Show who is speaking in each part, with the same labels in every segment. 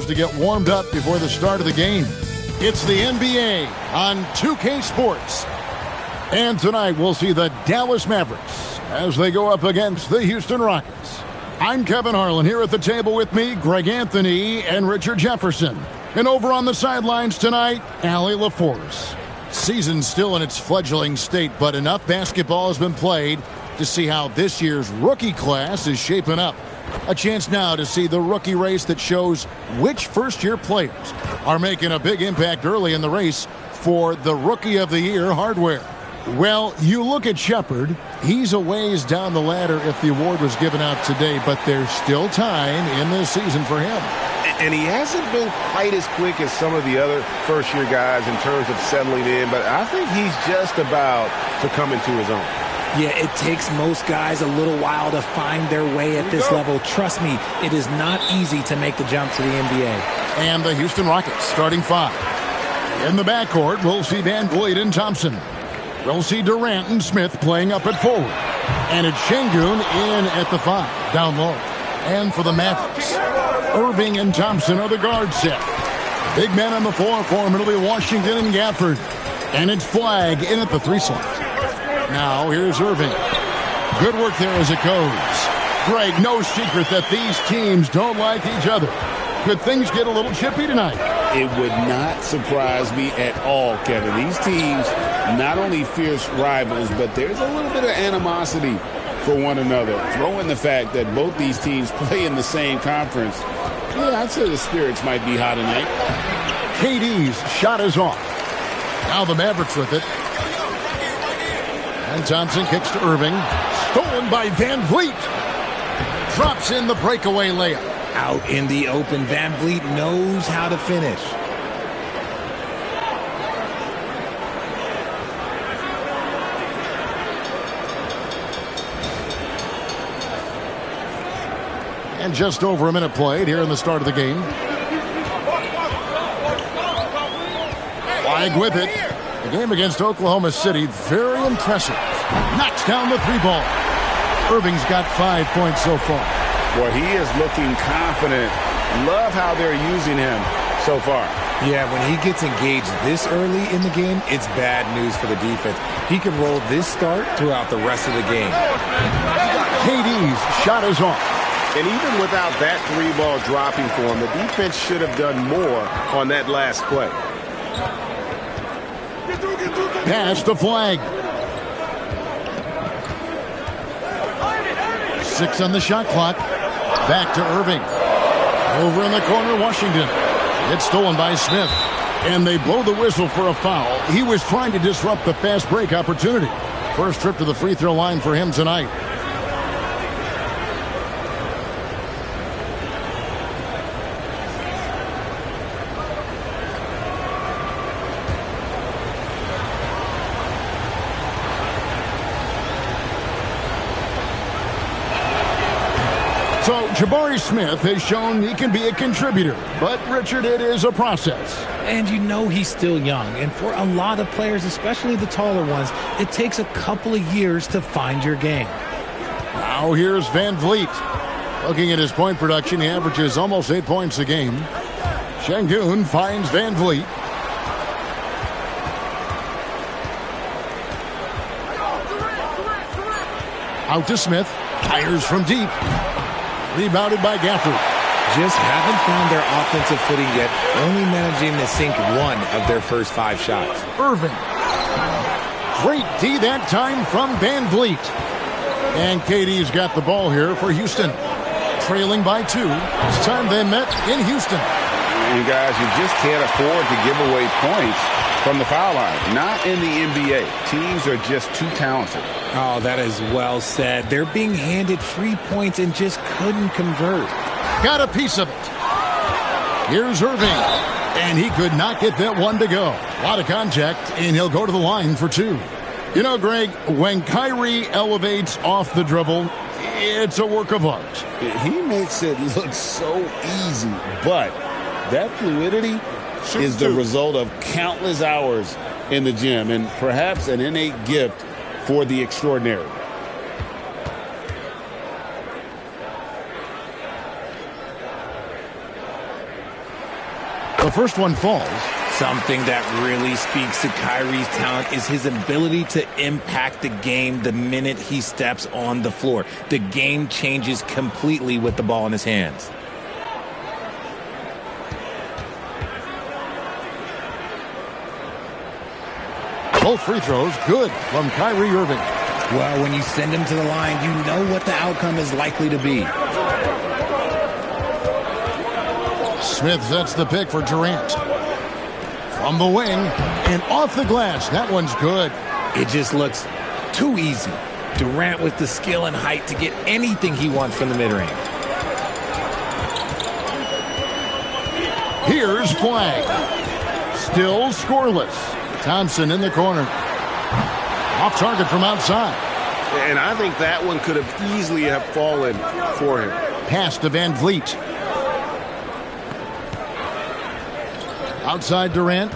Speaker 1: to get warmed up before the start of the game. It's the NBA on 2K Sports. And tonight we'll see the Dallas Mavericks as they go up against the Houston Rockets. I'm Kevin Harlan here at the table with me, Greg Anthony and Richard Jefferson. And over on the sidelines tonight, Allie LaForce. Season's still in its fledgling state, but enough basketball has been played to see how this year's rookie class is shaping up. A chance now to see the rookie race that shows which first-year players are making a big impact early in the race for the Rookie of the Year hardware. Well, you look at Shepard. He's a ways down the ladder if the award was given out today, but there's still time in this season for him.
Speaker 2: And he hasn't been quite as quick as some of the other first-year guys in terms of settling in, but I think he's just about to come into his own.
Speaker 3: Yeah, it takes most guys a little while to find their way at this level. Trust me, it is not easy to make the jump to the NBA.
Speaker 1: And the Houston Rockets starting five. In the backcourt, we'll see Van Vliet and Thompson. We'll see Durant and Smith playing up at forward. And it's Şengün in at the five, down low. And for the Mavericks, Irving and Thompson are the guard set. Big men on the floor for him. It'll be Washington and Gafford. And it's Flagg in at the three slot. Now, here's Irving. Good work there as it goes. Greg, no secret that these teams don't like each other. Could things get a little chippy tonight?
Speaker 4: It would not surprise me at all, Kevin. These teams, not only fierce rivals, but there's a little bit of animosity for one another. Throw in the fact that both these teams play in the same conference. Yeah, I'd say the spirits might be hot tonight.
Speaker 1: KD's shot is off. Now the Mavericks with it. And Thompson kicks to Irving. Stolen by Van Vliet. Drops in the breakaway layup.
Speaker 3: Out in the open, Van Vliet knows how to finish.
Speaker 1: And just over a minute played here in the start of the game. Flagg with it. The game against Oklahoma City, very impressive. Knocks down the three ball. Irving's got 5 points so far.
Speaker 2: Well, he is looking confident. Love how they're using him so far.
Speaker 3: Yeah, when he gets engaged this early in the game, it's bad news for the defense. He can roll this start throughout the rest of the game.
Speaker 1: KD's shot is off.
Speaker 2: And even without that three ball dropping for him, the defense should have done more on that last play.
Speaker 1: Pass to Flagg. 6 on the shot clock. Back to Irving. Over in the corner, Washington. It's stolen by Smith. And they blow the whistle for a foul. He was trying to disrupt the fast break opportunity. First trip to the free throw line for him tonight. So Jabari Smith has shown he can be a contributor, but Richard, it is a process.
Speaker 3: And you know he's still young, and for a lot of players, especially the taller ones, it takes a couple of years to find your game.
Speaker 1: Now here's Van Vliet. Looking at his point production, he averages almost 8 points a game. Şengün finds Van Vliet. Out to Smith. Fires from deep. Rebounded by Gafford.
Speaker 3: Just haven't found their offensive footing yet, only managing to sink one of their first 5 shots.
Speaker 1: Irving. Great D that time from Van Vliet. And KD's got the ball here for Houston. Trailing by 2. This time they met in Houston.
Speaker 2: You guys, you just can't afford to give away points from the foul line. Not in the NBA. Teams are just too talented.
Speaker 3: Oh, that is well said. They're being handed free points and just couldn't convert.
Speaker 1: Got a piece of it. Here's Irving. And he could not get that one to go. A lot of contact, and he'll go to the line for 2. You know, Greg, when Kyrie elevates off the dribble, it's a work of art.
Speaker 4: He makes it look so easy, but that fluidity is the result of countless hours in the gym and perhaps an innate gift for the extraordinary.
Speaker 1: The first one falls.
Speaker 3: Something that really speaks to Kyrie's talent is his ability to impact the game the minute he steps on the floor. The game changes completely with the ball in his hands.
Speaker 1: Both free throws good from Kyrie Irving.
Speaker 3: Well, when you send him to the line, you know what the outcome is likely to be.
Speaker 1: Smith sets the pick for Durant. From the wing and off the glass. That one's good.
Speaker 3: It just looks too easy. Durant with the skill and height to get anything he wants from the mid-range.
Speaker 1: Here's Flag. Still scoreless. Thompson in the corner. Off target from outside.
Speaker 2: And I think that one could have easily have fallen for him.
Speaker 1: Pass to Van Vliet. Outside Durant.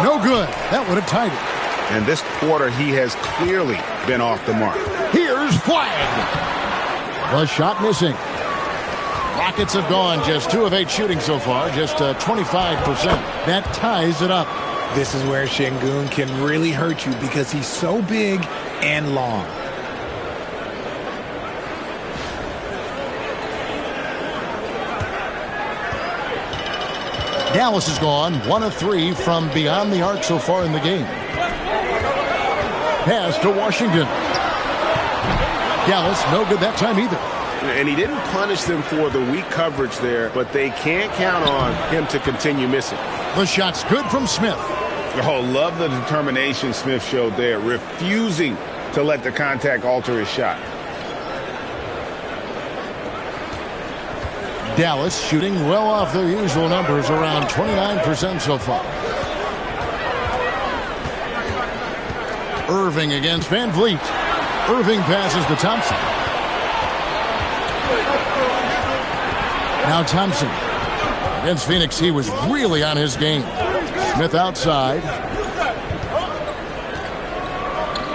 Speaker 1: No good. That would have tied it.
Speaker 2: And this quarter, he has clearly been off the mark.
Speaker 1: Here's Flag. The shot missing. Rockets have gone just 2 of 8 shooting so far, just 25%. That ties it up.
Speaker 3: This is where Şengün can really hurt you because he's so big and long.
Speaker 1: Dallas is gone 1 of 3 from beyond the arc so far in the game. Pass to Washington. Dallas no good that time either.
Speaker 2: And he didn't punish them for the weak coverage there, but they can't count on him to continue missing.
Speaker 1: The shot's good from Smith.
Speaker 4: Oh, love the determination Smith showed there, refusing to let the contact alter his shot.
Speaker 1: Dallas shooting well off their usual numbers, around 29% so far. Irving against Van Vliet. Irving passes to Thompson. Now Thompson. Against Phoenix, he was really on his game. Smith outside.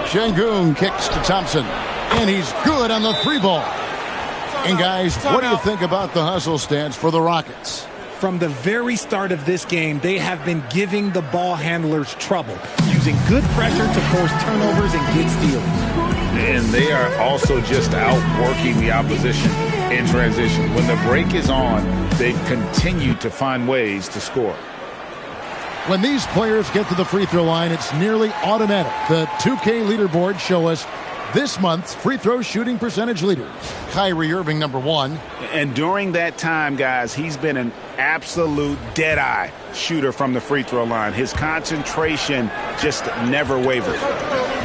Speaker 1: Şengün kicks to Thompson. And he's good on the 3-ball. And guys, what do you think about the hustle stance for the Rockets?
Speaker 3: From the very start of this game, they have been giving the ball handlers trouble, using good pressure to force turnovers and get steals.
Speaker 4: And they are also just outworking the opposition in transition. When the break is on, they've continued to find ways to score.
Speaker 1: When these players get to the free throw line, it's nearly automatic. The 2K leaderboards show us this month's free throw shooting percentage leaders. Kyrie Irving, number 1.
Speaker 4: And during that time, guys, he's been an absolute dead-eye shooter from the free throw line. His concentration just never wavered.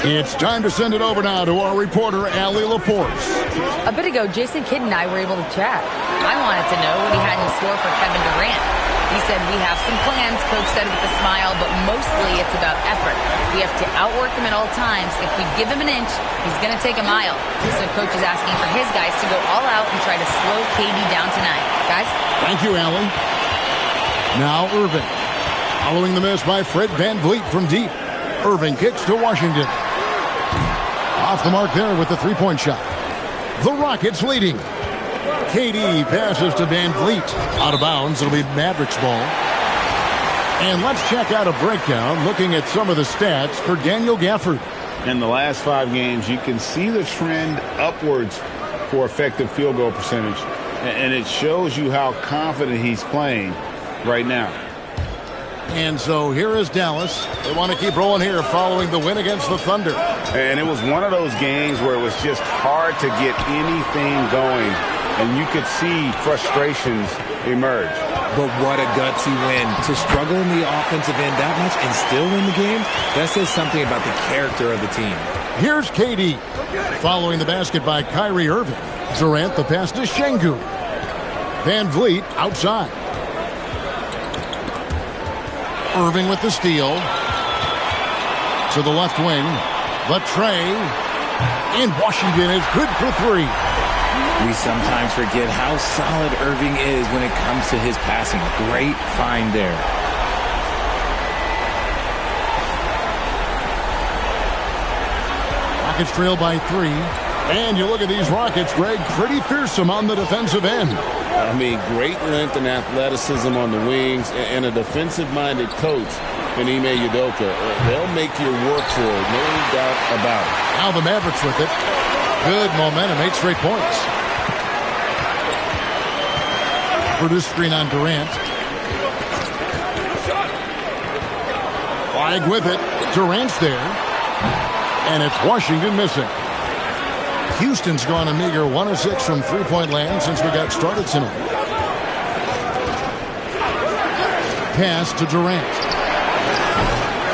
Speaker 1: It's time to send it over now to our reporter, Allie LaForce.
Speaker 5: A bit ago, Jason Kidd and I were able to chat. I wanted to know what he had in store for Kevin Durant. He said, we have some plans, Coach said with a smile, but mostly it's about effort. We have to outwork him at all times. If we give him an inch, he's going to take a mile. So Coach is asking for his guys to go all out and try to slow KD down tonight. Guys?
Speaker 1: Thank you, Allie. Now Irving. Following the miss by Fred Van Vliet from deep. Irving kicks to Washington. Off the mark there with the 3-point shot. The Rockets leading. KD passes to Van Vliet. Out of bounds. It'll be Mavericks ball. And let's check out a breakdown looking at some of the stats for Daniel Gafford.
Speaker 4: In the last 5 games, you can see the trend upwards for effective field goal percentage. And it shows you how confident he's playing right now.
Speaker 1: And so here is Dallas. They want to keep rolling here following the win against the Thunder.
Speaker 4: And it was one of those games where it was just hard to get anything going. And you could see frustrations emerge.
Speaker 3: But what a gutsy win. To struggle in the offensive end that much and still win the game, that says something about the character of the team.
Speaker 1: Here's KD. Following the basket by Kyrie Irving. Durant the pass to Şengün. Van Vliet outside. Irving with the steal. To the left wing. The tray. And Washington is good for 3.
Speaker 3: We sometimes forget how solid Irving is when it comes to his passing. Great find there.
Speaker 1: Rockets trail by 3. And you look at these Rockets, Greg, pretty fearsome on the defensive end.
Speaker 4: I mean, great length and athleticism on the wings, and a defensive-minded coach in Ime Udoka. They'll make you work for it, no doubt about it.
Speaker 1: Now the Mavericks with it. Good momentum, 8 straight points. For this screen on Durant. Flag with it. Durant's there. And it's Washington missing. Houston's gone a meager 1 of 6 from three-point land since we got started tonight. Pass to Durant.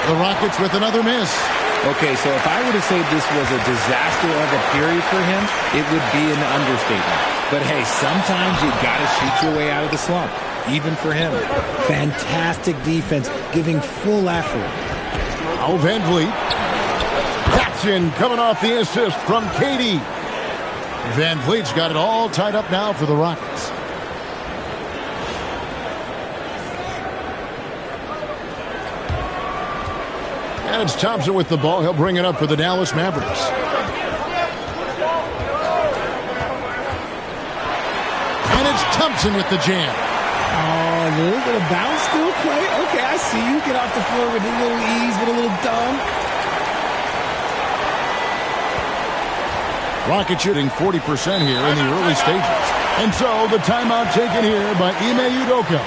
Speaker 1: The Rockets with another miss.
Speaker 3: Okay, so if I were to say this was a disaster of a period for him, it would be an understatement. But hey, sometimes you got to shoot your way out of the slump, even for him. Fantastic defense, giving full effort.
Speaker 1: Oh, Van Vliet. That's in, coming off the assist from KD. Van Vliet's got it all tied up now for the Rockets. And it's Thompson with the ball. He'll bring it up for the Dallas Mavericks. And it's Thompson with the jam.
Speaker 3: Oh, a little bit of bounce still play. Okay, I see you. Get off the floor with a little ease, with a little dumb.
Speaker 1: Rockets shooting 40% here in the early stages. And so the timeout taken here by Ime Udoka.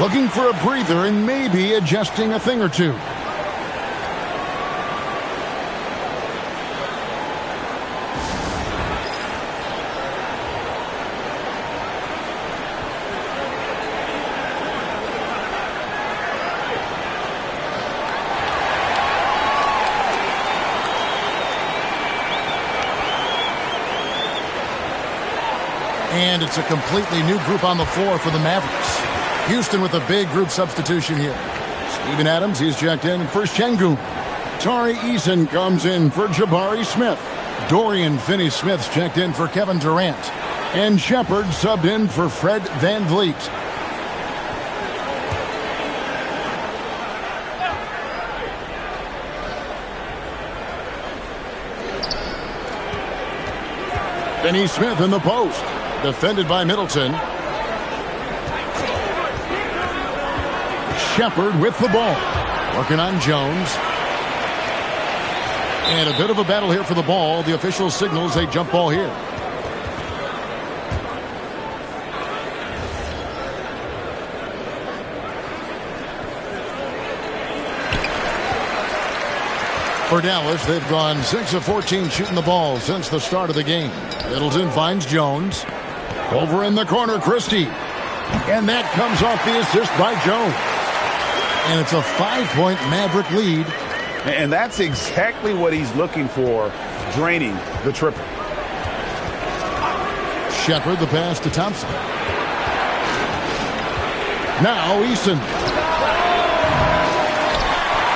Speaker 1: Looking for a breather and maybe adjusting a thing or two. And it's a completely new group on the floor for the Mavericks. Houston with a big group substitution here. Steven Adams, he's checked in for Şengün. Tari Eason comes in for Jabari Smith. Dorian Finney-Smith's checked in for Kevin Durant. And Shepard subbed in for Fred Van Vliet. Finney-Smith in the post. Defended by Middleton. Shepard with the ball. Working on Jones. And a bit of a battle here for the ball. The official signals a jump ball here. For Dallas, they've gone 6 of 14 shooting the ball since the start of the game. Middleton finds Jones. Over in the corner, Christie. And that comes off the assist by Jones. And it's a 5-point Maverick lead.
Speaker 2: And that's exactly what he's looking for, draining the triple.
Speaker 1: Shepard, the pass to Thompson. Now Eason.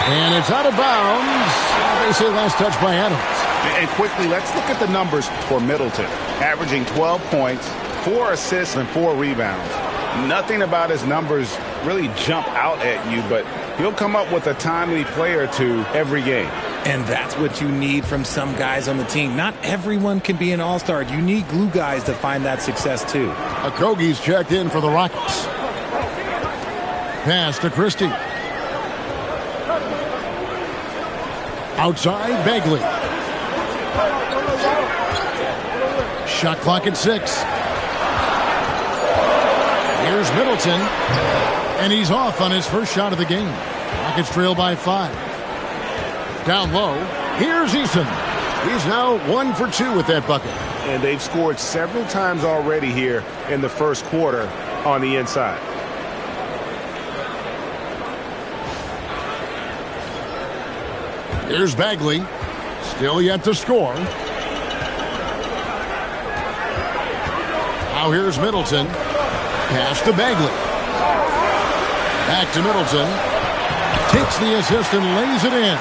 Speaker 1: And it's out of bounds. They say last touch by Adams.
Speaker 2: And quickly, let's look at the numbers for Middleton. Averaging 12 points, 4 assists, and 4 rebounds. Nothing about his numbers really jump out at you, but he'll come up with a timely play or two every game.
Speaker 3: And that's what you need from some guys on the team. Not everyone can be an all-star. You need glue guys to find that success, too.
Speaker 1: Okogie's checked in for the Rockets. Pass to Christie. Outside, Bagley. Shot clock at 6. Here's Middleton. And he's off on his first shot of the game. Rockets trail by 5. Down low. Here's Eason. He's now 1 for 2 with that bucket.
Speaker 2: And they've scored several times already here in the first quarter on the inside.
Speaker 1: Here's Bagley. Still yet to score. Now here's Middleton. Pass to Bagley. Back to Middleton. Takes the assist and lays it in.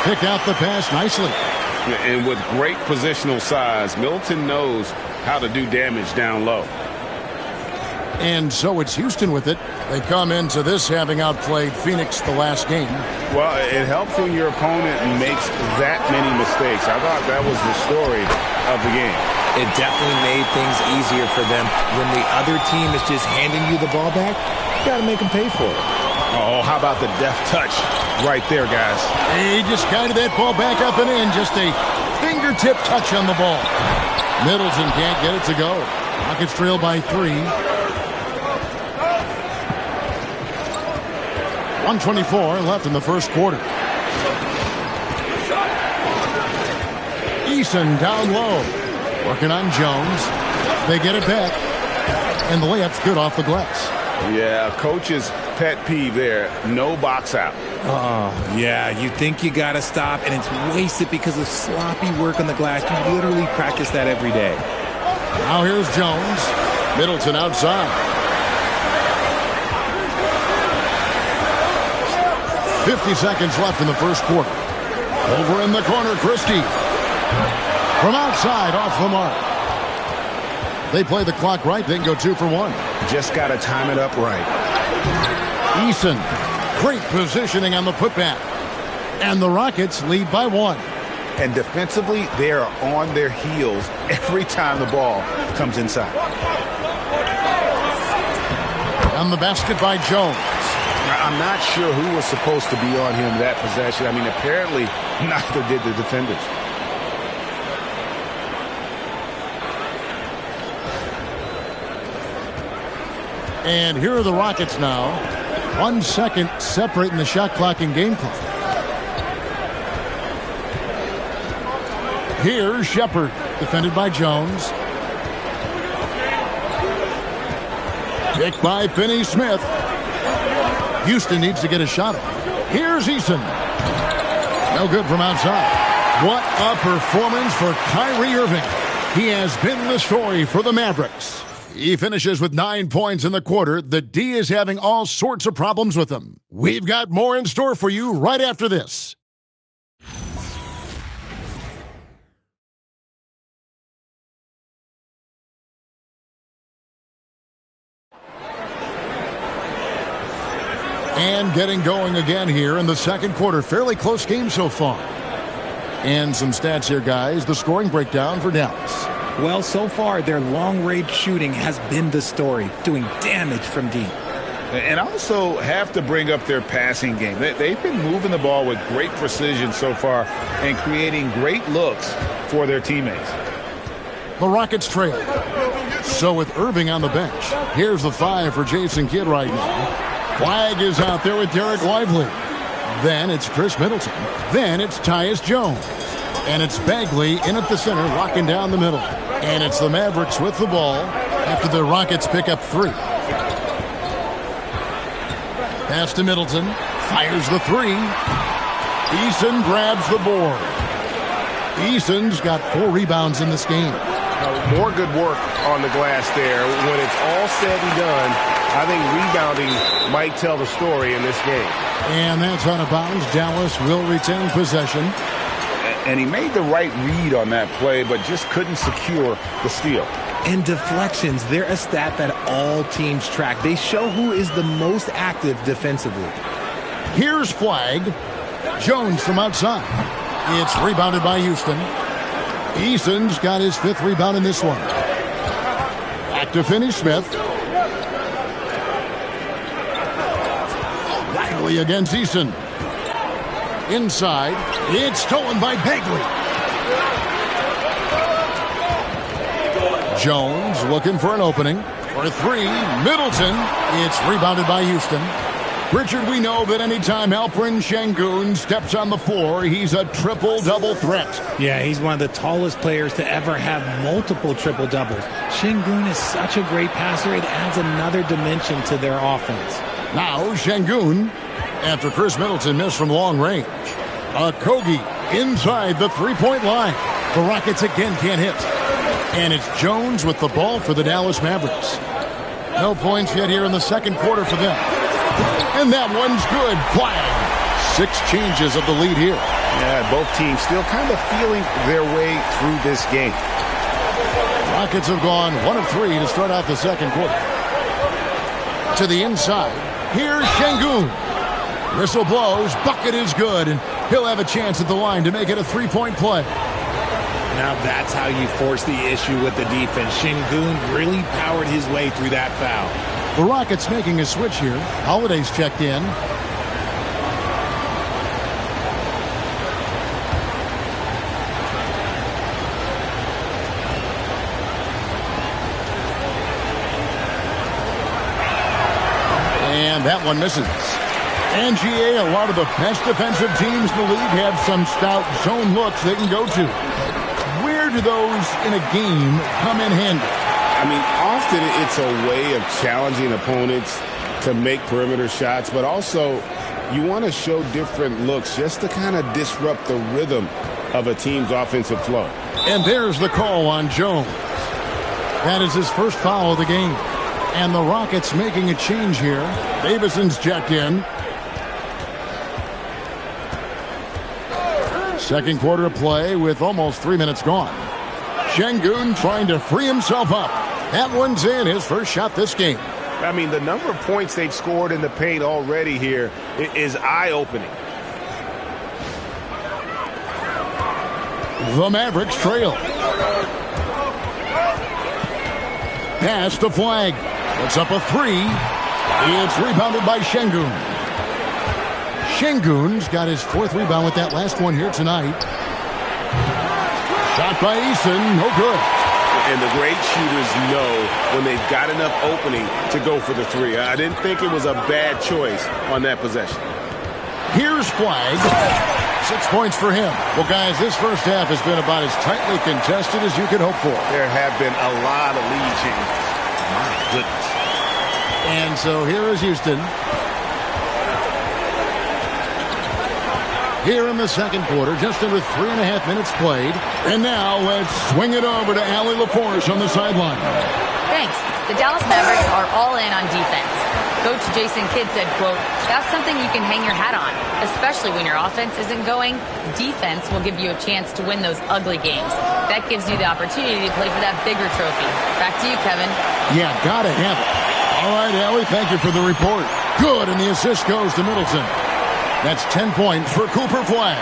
Speaker 1: Picked out the pass nicely.
Speaker 2: And with great positional size, Middleton knows how to do damage down low.
Speaker 1: And so it's Houston with it. They come into this having outplayed Phoenix the last game.
Speaker 2: Well, it helps when your opponent makes that many mistakes. I thought that was the story of the game.
Speaker 3: It definitely made things easier for them. When the other team is just handing you the ball back, you got to make them pay for it.
Speaker 2: Oh, how about the deft touch right there, guys?
Speaker 1: He just guided that ball back up and in. Just a fingertip touch on the ball. Middleton can't get it to go. Rockets trail by 3. 1:24 left in the first quarter. Eason down low. Working on Jones. They get it back. And the layup's good off the glass.
Speaker 2: Yeah, coach's pet peeve there. No box out.
Speaker 3: Oh, yeah, you think you got to stop, and it's wasted because of sloppy work on the glass. You literally practice that every day.
Speaker 1: Now here's Jones. Middleton outside. 50 seconds left in the first quarter. Over in the corner, Christie. From outside, off the mark. They play the clock right, they can go 2 for 1.
Speaker 2: Just got to time it up right.
Speaker 1: Eason, great positioning on the putback. And the Rockets lead by 1.
Speaker 2: And defensively, they are on their heels every time the ball comes inside.
Speaker 1: On the basket by Jones.
Speaker 2: I'm not sure who was supposed to be on him that possession. I mean, apparently, neither did the defenders.
Speaker 1: And here are the Rockets now. 1 second separating the shot clock and game clock. Here's Shepard, defended by Jones. Picked by Finney-Smith. Houston needs to get a shot off. Here's Eason. No good from outside. What a performance for Kyrie Irving. He has been the story for the Mavericks. He finishes with 9 points in the quarter. The D is having all sorts of problems with him. We've got more in store for you right after this. And getting going again here in the second quarter. Fairly close game so far. And some stats here, guys. The scoring breakdown for Dallas.
Speaker 3: Well, so far, their long-range shooting has been the story, doing damage from deep.
Speaker 2: And also have to bring up their passing game. They've been moving the ball with great precision so far and creating great looks for their teammates.
Speaker 1: The Rockets trail. So with Irving on the bench, here's the 5 for Jason Kidd right now. Flag is out there with Derek Lively. Then it's Chris Middleton. Then it's Tyus Jones. And it's Bagley in at the center, locking down the middle. And it's the Mavericks with the ball after the Rockets pick up 3. Pass to Middleton. Fires the 3. Eason grabs the board. Eason's got 4 rebounds in this game.
Speaker 2: More good work on the glass there. When it's all said and done, I think rebounding might tell the story in this game.
Speaker 1: And that's out of bounds. Dallas will retain possession.
Speaker 2: And he made the right read on that play, but just couldn't secure the steal.
Speaker 3: And deflections, they're a stat that all teams track. They show who is the most active defensively.
Speaker 1: Here's flag. Jones from outside. It's rebounded by Houston. Eason's got his 5th rebound in this one. Back to Finney-Smith. Lively against Eason. Inside. It's stolen by Bagley. Jones looking for an opening. For 3, Middleton. It's rebounded by Houston. Richard, we know that anytime Alperen Şengün steps on the floor, he's a triple-double threat.
Speaker 3: Yeah, he's one of the tallest players to ever have multiple triple-doubles. Şengün is such a great passer, it adds another dimension to their offense.
Speaker 1: Now Şengün, after Chris Middleton missed from long range. Kogi inside the three-point line. The Rockets again can't hit. And it's Jones with the ball for the Dallas Mavericks. No points yet here in the second quarter for them. And that one's good. Flag. 6 changes of the lead here.
Speaker 2: Yeah, both teams still kind of feeling their way through this game.
Speaker 1: Rockets have gone 1 of 3 to start out the second quarter. To the inside. Here's Şengün. Whistle blows. Bucket is good. And he'll have a chance at the line to make it a three-point play.
Speaker 3: Now that's how you force the issue with the defense. Şengün really powered his way through that foul.
Speaker 1: The Rockets making a switch here. Holiday's checked in. And that one misses. And GA, a lot of the best defensive teams in the league have some stout zone looks they can go to. Where do those in a game come in handy?
Speaker 4: I mean, often it's a way of challenging opponents to make perimeter shots, but also you want to show different looks just to kind of disrupt the rhythm of a team's offensive flow.
Speaker 1: And there's the call on Jones. That is his first foul of the game. And the Rockets making a change here. Davison's checked in. Second quarter of play with almost 3 minutes gone. Şengün trying to free himself up. That one's in, his first shot this game.
Speaker 2: I mean, the number of points they've scored in the paint already here is eye-opening.
Speaker 1: The Mavericks trail. Pass to Flag. Puts up a three. It's rebounded by Şengün. Şengün's got his fourth rebound with that last one here tonight. Shot by Eason, no good.
Speaker 2: And the great shooters know when they've got enough opening to go for the three. I didn't think it was a bad choice on that possession.
Speaker 1: Here's Flag. 6 points for him. Well, guys, this first half has been about as tightly contested as you could hope for.
Speaker 2: There have been a lot of lead changes. My goodness.
Speaker 1: And so here is Houston. Here in the second quarter, just under 3.5 minutes played. And now let's swing it over to Allie LaForce on the sideline.
Speaker 5: Thanks. The Dallas Mavericks are all in on defense. Coach Jason Kidd said, quote, "That's something you can hang your hat on, especially when your offense isn't going. Defense will give you a chance to win those ugly games. That gives you the opportunity to play for that bigger trophy." Back to you, Kevin.
Speaker 1: Yeah, gotta have it. All right, Allie, thank you for the report. Good, and the assist goes to Middleton. That's 10 points for Cooper Flag.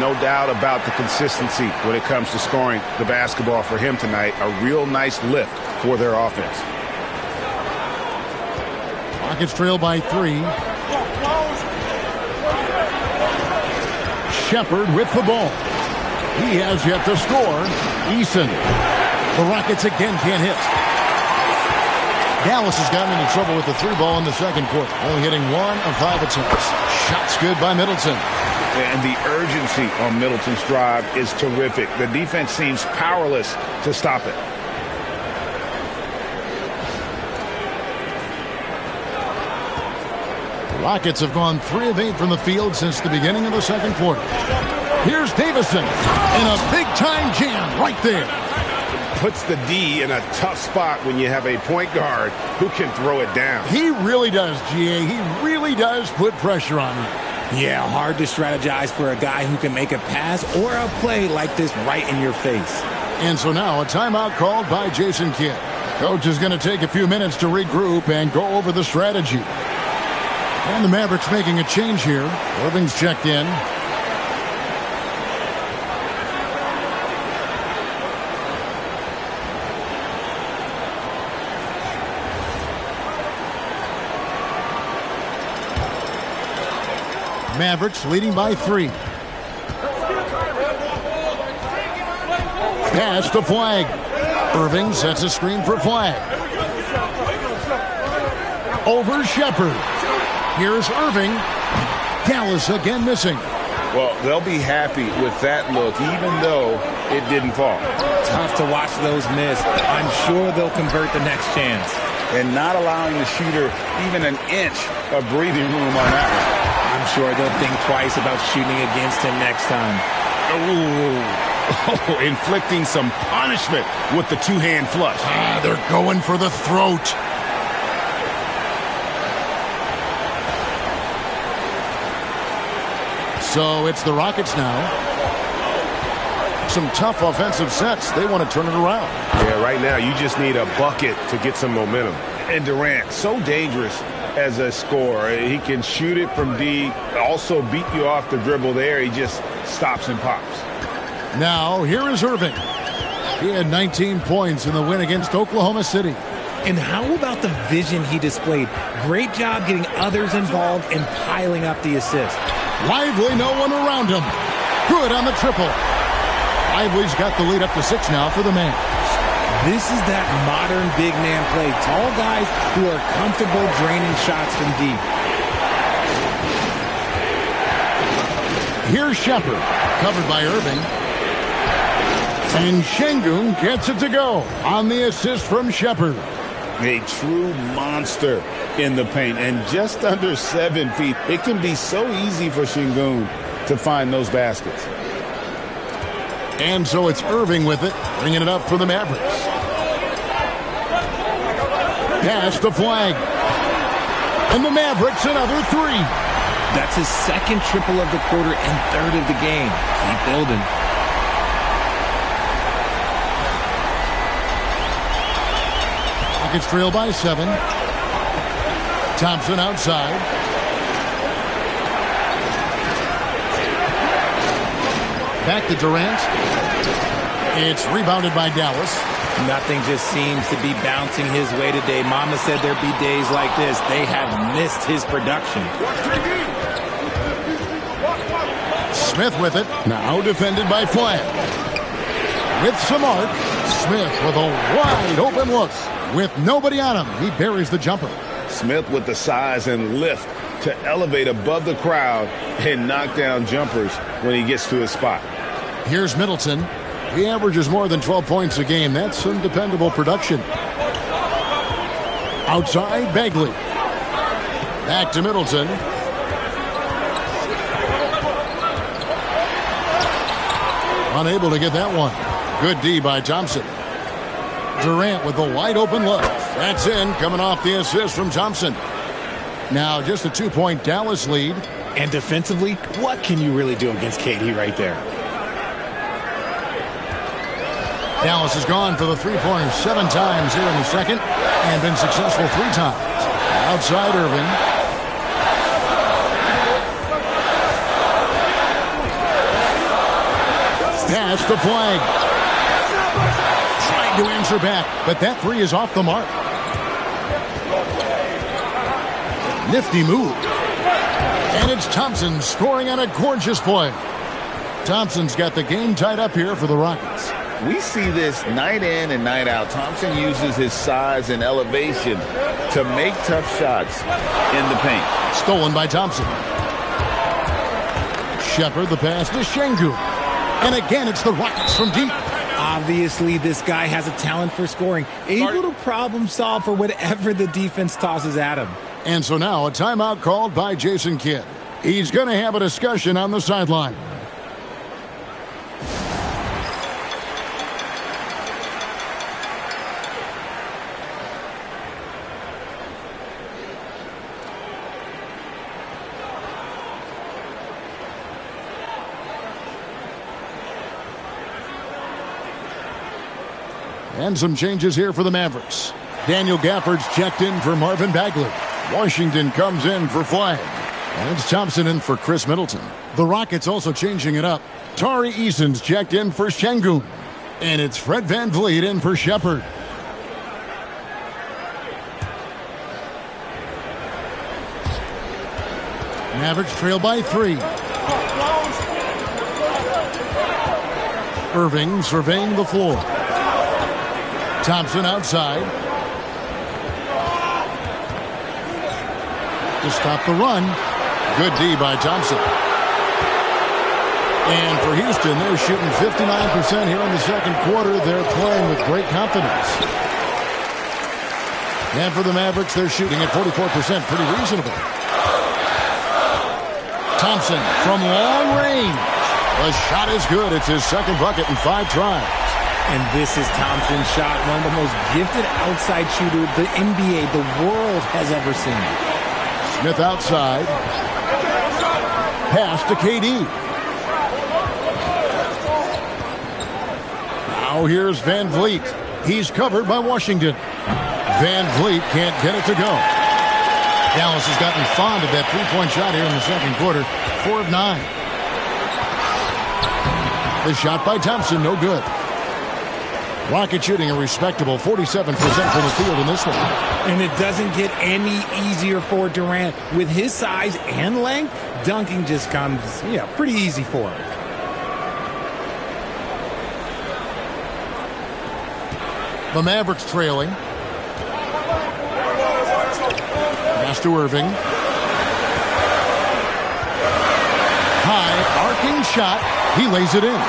Speaker 2: No doubt about the consistency when it comes to scoring the basketball for him tonight. A real nice lift for their offense.
Speaker 1: Rockets trail by 3. Shepard with the ball. He has yet to score. Eason. The Rockets again can't hit. Dallas has gotten into trouble with the three ball in the second quarter, only hitting 1 of 5 attempts. Shots good by Middleton.
Speaker 2: And the urgency on Middleton's drive is terrific. The defense seems powerless to stop it.
Speaker 1: The Rockets have gone 3 of 8 from the field since the beginning of the second quarter. Here's Davison, and a big-time jam right there.
Speaker 2: Puts the D in a tough spot when you have a point guard who can throw it down.
Speaker 1: He really does, GA. He really does put pressure on him.
Speaker 3: Yeah, hard to strategize for a guy who can make a pass or a play like this right in your face.
Speaker 1: And so now a timeout called by Jason Kidd. Coach is going to take a few minutes to regroup and go over the strategy. And the Mavericks making a change here. Irving's checked in. Mavericks leading by 3. Pass to Flag. Irving sets a screen for Flag. Over Shepard. Here's Irving. Dallas again missing.
Speaker 2: Well, they'll be happy with that look, even though it didn't fall.
Speaker 3: Tough to watch those miss. I'm sure they'll convert the next chance.
Speaker 2: And not allowing the shooter even an inch of breathing room on that one.
Speaker 3: I'm sure they'll think twice about shooting against him next time.
Speaker 2: Oh, inflicting some punishment with the two-hand flush.
Speaker 1: They're going for the throat. So it's the Rockets now. Some tough offensive sets. They want to turn it around.
Speaker 2: Yeah, right now you just need a bucket to get some momentum. And Durant, so dangerous as a scorer. He can shoot it from deep, also beat you off the dribble there. He just stops and pops.
Speaker 1: Now, here is Irving. He had 19 points in the win against Oklahoma City.
Speaker 3: And how about the vision he displayed? Great job getting others involved and piling up the assist.
Speaker 1: Lively, no one around him. Good on the triple. Lively's got the lead up to 6 now for the Mavs.
Speaker 3: This is that modern big man play. Tall guys who are comfortable draining shots from deep.
Speaker 1: Here's Shepard, covered by Irving. And Şengün gets it to go on the assist from Shepard.
Speaker 4: A true monster in the paint and just under 7 feet. It can be so easy for Şengün to find those baskets.
Speaker 1: And so it's Irving with it, bringing it up for the Mavericks. Pass the flag. And the Mavericks another 3.
Speaker 3: That's his second triple of the quarter and third of the game. Keep building.
Speaker 1: Rockets trail by 7. Thompson outside. Back to Durant. It's rebounded by Dallas.
Speaker 3: Nothing just seems to be bouncing his way today. Mama said there'd be days like this. They have missed his production.
Speaker 1: Smith with it. Now defended by Flag. With some arc. Smith with a wide open look. With nobody on him, he buries the jumper.
Speaker 2: Smith with the size and lift to elevate above the crowd and knock down jumpers when he gets to his spot.
Speaker 1: Here's Middleton. He averages more than 12 points a game. That's some dependable production. Outside, Bagley. Back to Middleton. Unable to get that one. Good D by Thompson. Durant with the wide open look. That's in, coming off the assist from Thompson. Now just a 2-point Dallas lead.
Speaker 3: And defensively, what can you really do against KD right there?
Speaker 1: Dallas has gone for the three-pointer 7 times here in the second and been successful 3 times. Outside Irving. Pass the Flag. Trying to answer back, but that 3 is off the mark. Nifty move. And it's Thompson scoring on a gorgeous play. Thompson's got the game tied up here for the Rockets.
Speaker 6: We see this night in and night out. Thompson uses his size and elevation to make tough shots in the paint.
Speaker 1: Stolen by Thompson. Shepard, the pass to Şengün. And again, it's the Rockets from deep.
Speaker 3: Obviously, this guy has a talent for scoring, able to problem solve for whatever the defense tosses at him.
Speaker 1: And so now a timeout called by Jason Kidd. He's going to have a discussion on the sideline. And some changes here for the Mavericks. Daniel Gafford's checked in for Marvin Bagley. Washington comes in for Flag. And it's Thompson in for Chris Middleton. The Rockets also changing it up. Tari Eason's checked in for Şengün. And it's Fred VanVleet in for Shepard. Mavericks trail by 3. Irving surveying the floor. Thompson outside. To stop the run. Good D by Thompson. And for Houston, they're shooting 59% here in the second quarter. They're playing with great confidence. And for the Mavericks, they're shooting at 44%. Pretty reasonable. Thompson from long range. The shot is good. It's his second bucket in 5 tries.
Speaker 3: And this is Thompson's shot, one of the most gifted outside shooters the NBA, the world has ever seen.
Speaker 1: Smith outside. Pass to KD. Now here's VanVleet. He's covered by Washington. Van Vliet can't get it to go. Dallas has gotten fond of that three-point shot here in the second quarter. 4 of 9. The shot by Thompson, no good. Rocket shooting a respectable 47% from the field in this one.
Speaker 3: And it doesn't get any easier for Durant. With his size and length, dunking just comes, pretty easy for him.
Speaker 1: The Mavericks trailing. Pass to Irving. High, arcing shot. He lays it in.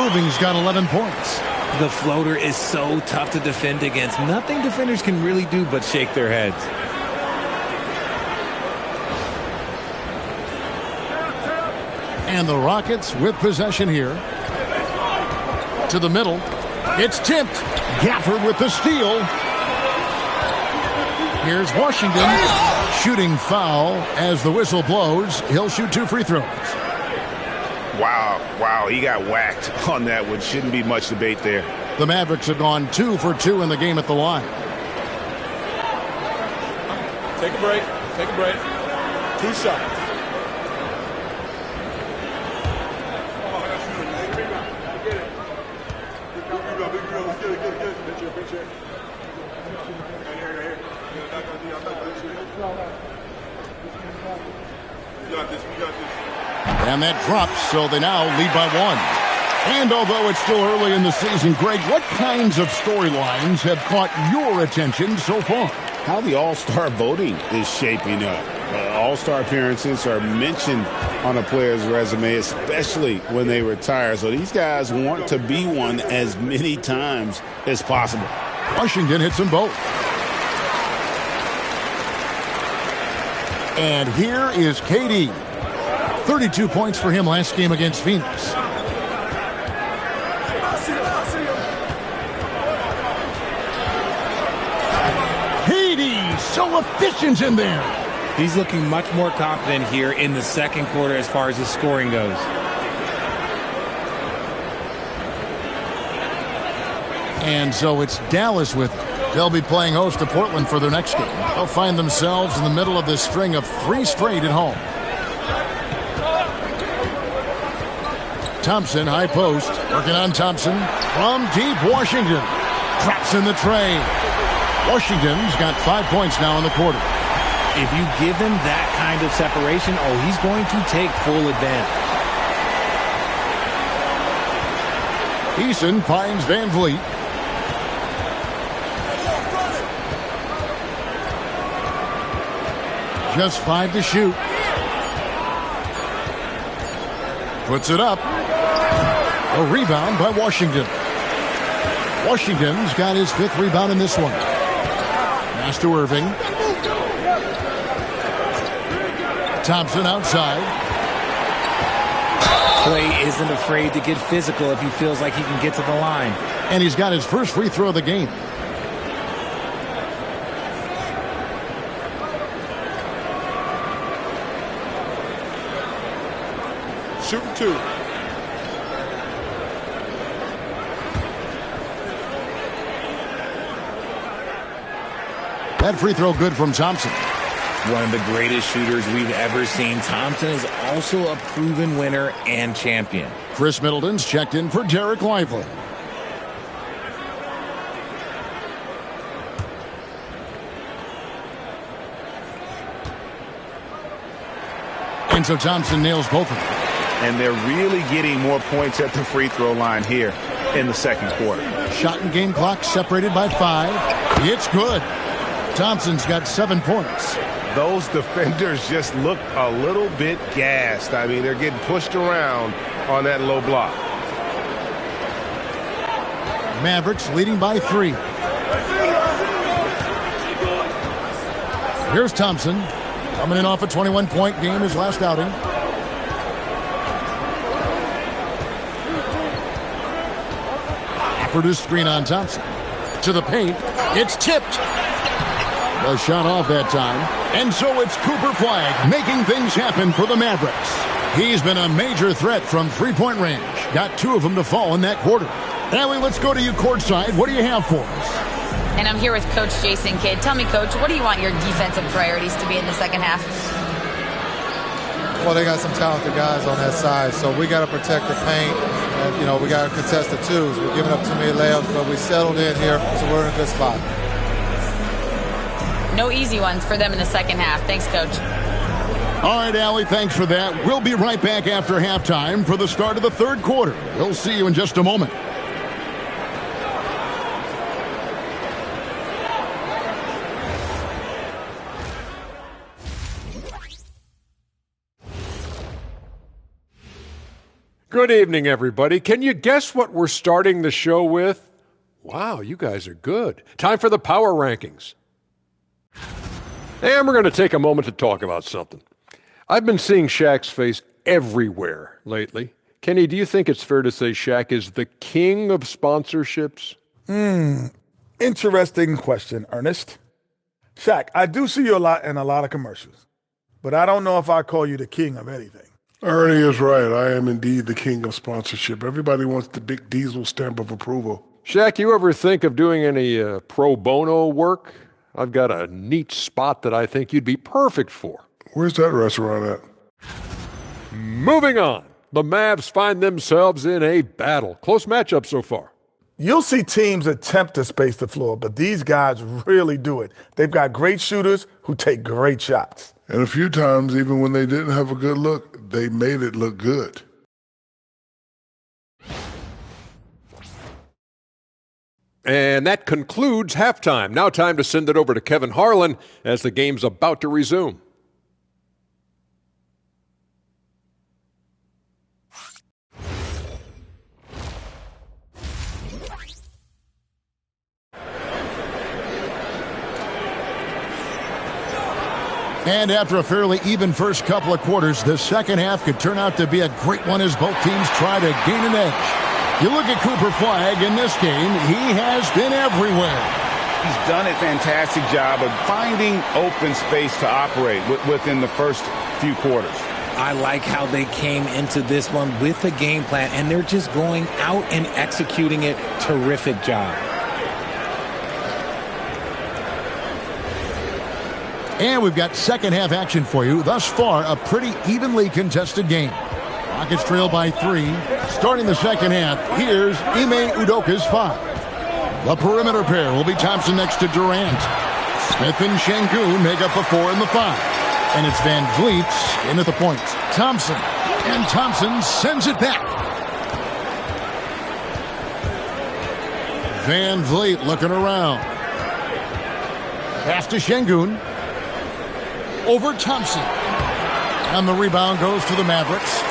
Speaker 1: Irving's got 11 points.
Speaker 3: The floater is so tough to defend against. Nothing defenders can really do but shake their heads.
Speaker 1: And the Rockets with possession here. To the middle. It's tipped. Gafford with the steal. Here's Washington. Shooting foul as the whistle blows. He'll shoot 2 free throws.
Speaker 2: Wow, he got whacked on that one. Shouldn't be much debate there.
Speaker 1: The Mavericks have gone 2 for 2 in the game at the line.
Speaker 7: Take a break. 2 shots.
Speaker 1: And that drops, so they now lead by 1. And although it's still early in the season, Greg, what kinds of storylines have caught your attention so far?
Speaker 4: How the All-Star voting is shaping up. All-Star appearances are mentioned on a player's resume, especially when they retire. So these guys want to be one as many times as possible.
Speaker 1: Washington hits them both. And here is KD. 32 points for him last game against Phoenix. KD, so efficient in there.
Speaker 3: He's looking much more confident here in the second quarter as far as his scoring goes.
Speaker 1: And so it's Dallas with it. They'll be playing host to Portland for their next game. They'll find themselves in the middle of this string of 3 straight at home. Thompson, high post, working on Thompson. From deep, Washington. Drops in the tray. Washington's got 5 points now in the quarter.
Speaker 3: If you give him that kind of separation, he's going to take full advantage.
Speaker 1: Eason finds Van Vliet. Just 5 to shoot. Puts it up. A rebound by Washington. Washington's got his 5th rebound in this one. Pass to Irving. Thompson outside.
Speaker 3: Clay isn't afraid to get physical if he feels like he can get to the line.
Speaker 1: And he's got his first free throw of the game.
Speaker 7: Shooting 2.
Speaker 1: That free throw good from Thompson.
Speaker 3: One of the greatest shooters we've ever seen. Thompson is also a proven winner and champion.
Speaker 1: Chris Middleton's checked in for Derek Lively. And so Thompson nails both of them.
Speaker 2: And they're really getting more points at the free throw line here in the second quarter.
Speaker 1: Shot and game clock separated by 5. It's good. Thompson's got 7 points.
Speaker 2: Those defenders just look a little bit gassed. I mean, they're getting pushed around on that low block.
Speaker 1: Mavericks leading by 3. Here's Thompson. Coming in off a 21-point game his last outing. Effort is screen on Thompson. To the paint. It's tipped. The shot off that time. And so it's Cooper Flagg making things happen for the Mavericks. He's been a major threat from three-point range. Got 2 of them to fall in that quarter. Allie, let's go to you courtside. What do you have for us?
Speaker 5: And I'm here with Coach Jason Kidd. Tell me, Coach, what do you want your defensive priorities to be in the second half?
Speaker 8: Well, they got some talented guys on that side, so we got to protect the paint. And, we got to contest the twos. We're giving up too many layups, but we settled in here, so we're in a good spot.
Speaker 5: No easy ones for them in the second half. Thanks, Coach.
Speaker 1: All right, Allie, thanks for that. We'll be right back after halftime for the start of the third quarter. We'll see you in just a moment.
Speaker 9: Good evening, everybody. Can you guess what we're starting the show with? Wow, you guys are good. Time for the power rankings. And we're going to take a moment to talk about something. I've been seeing Shaq's face everywhere lately. Kenny, do you think it's fair to say Shaq is the king of sponsorships?
Speaker 10: Interesting question, Ernest. Shaq, I do see you a lot in a lot of commercials, but I don't know if I call you the king of anything.
Speaker 11: Ernie is right. I am indeed the king of sponsorship. Everybody wants the big diesel stamp of approval.
Speaker 9: Shaq, you ever think of doing any pro bono work? I've got a neat spot that I think you'd be perfect for.
Speaker 11: Where's that restaurant at?
Speaker 9: Moving on. The Mavs find themselves in a battle. Close matchup so far.
Speaker 10: You'll see teams attempt to space the floor, but these guys really do it. They've got great shooters who take great shots.
Speaker 11: And a few times, even when they didn't have a good look, they made it look good.
Speaker 9: And that concludes halftime. Now time to send it over to Kevin Harlan as the game's about to resume.
Speaker 1: And after a fairly even first couple of quarters, the second half could turn out to be a great one as both teams try to gain an edge. You look at Cooper Flagg in this game, he has been everywhere.
Speaker 2: He's done a fantastic job of finding open space to operate within the first few quarters.
Speaker 3: I like how they came into this one with a game plan, and they're just going out and executing it. Terrific job.
Speaker 1: And we've got second half action for you. Thus far, a pretty evenly contested game. Rockets trail by 3. Starting the second half, here's Ime Udoka's 5. The perimeter pair will be Thompson next to Durant. Smith and Şengün make up the 4 and the 5. And it's Van Vliet in at the point. Thompson. And Thompson sends it back. Van Vliet looking around. Pass to Şengün. Over Thompson. And the rebound goes to the Mavericks.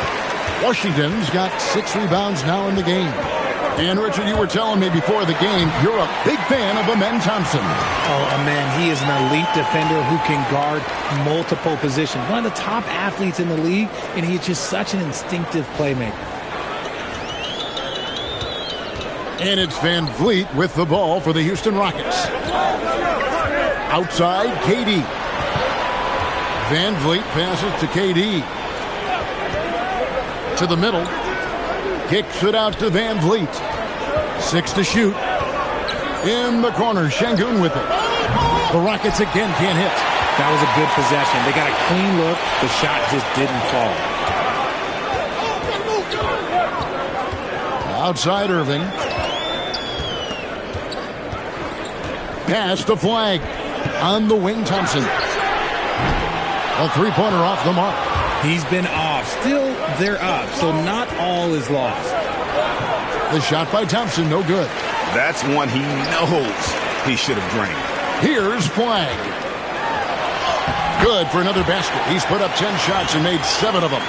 Speaker 1: Washington's got 6 rebounds now in the game. And Richard, you were telling me before the game, you're a big fan of Amen Thompson.
Speaker 3: Oh, Amen, he is an elite defender who can guard multiple positions. One of the top athletes in the league, and he's just such an instinctive playmaker.
Speaker 1: And it's Van Vliet with the ball for the Houston Rockets. Outside, KD. Van Vliet passes to KD. To the middle. Kicks it out to Van Vliet. 6 to shoot. In the corner, Şengün with it. The Rockets again can't hit.
Speaker 3: That was a good possession. They got a clean look. The shot just didn't fall.
Speaker 1: Outside Irving. Pass to Flagg. On the wing, Thompson. A three-pointer off the mark.
Speaker 3: He's been off. Still, they're up, so not all is lost.
Speaker 1: The shot by Thompson, no good.
Speaker 2: That's one he knows he should have drained.
Speaker 1: Here's Flagg. Good for another basket. He's put up 10 shots and made 7 of them.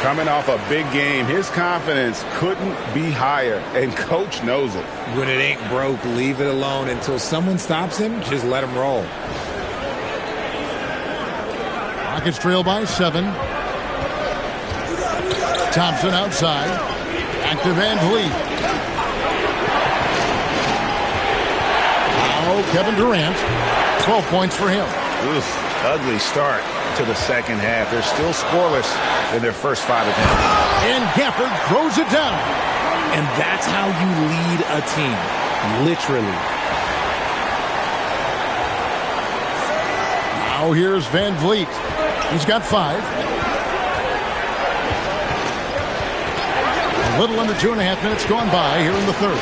Speaker 2: Coming off a big game, his confidence couldn't be higher, and Coach knows it.
Speaker 3: When it ain't broke, leave it alone. Until someone stops him, just let him roll.
Speaker 1: Rockets trail by 7. Thompson outside. Back to Van Vliet. Now Kevin Durant. 12 points for him.
Speaker 2: Oof, ugly start to the second half. They're still scoreless in their first 5 attempts.
Speaker 1: And Gafford throws it down.
Speaker 3: And that's how you lead a team. Literally.
Speaker 1: Now here's Van Vliet. He's got 5. A little under 2.5 minutes gone by here in the third.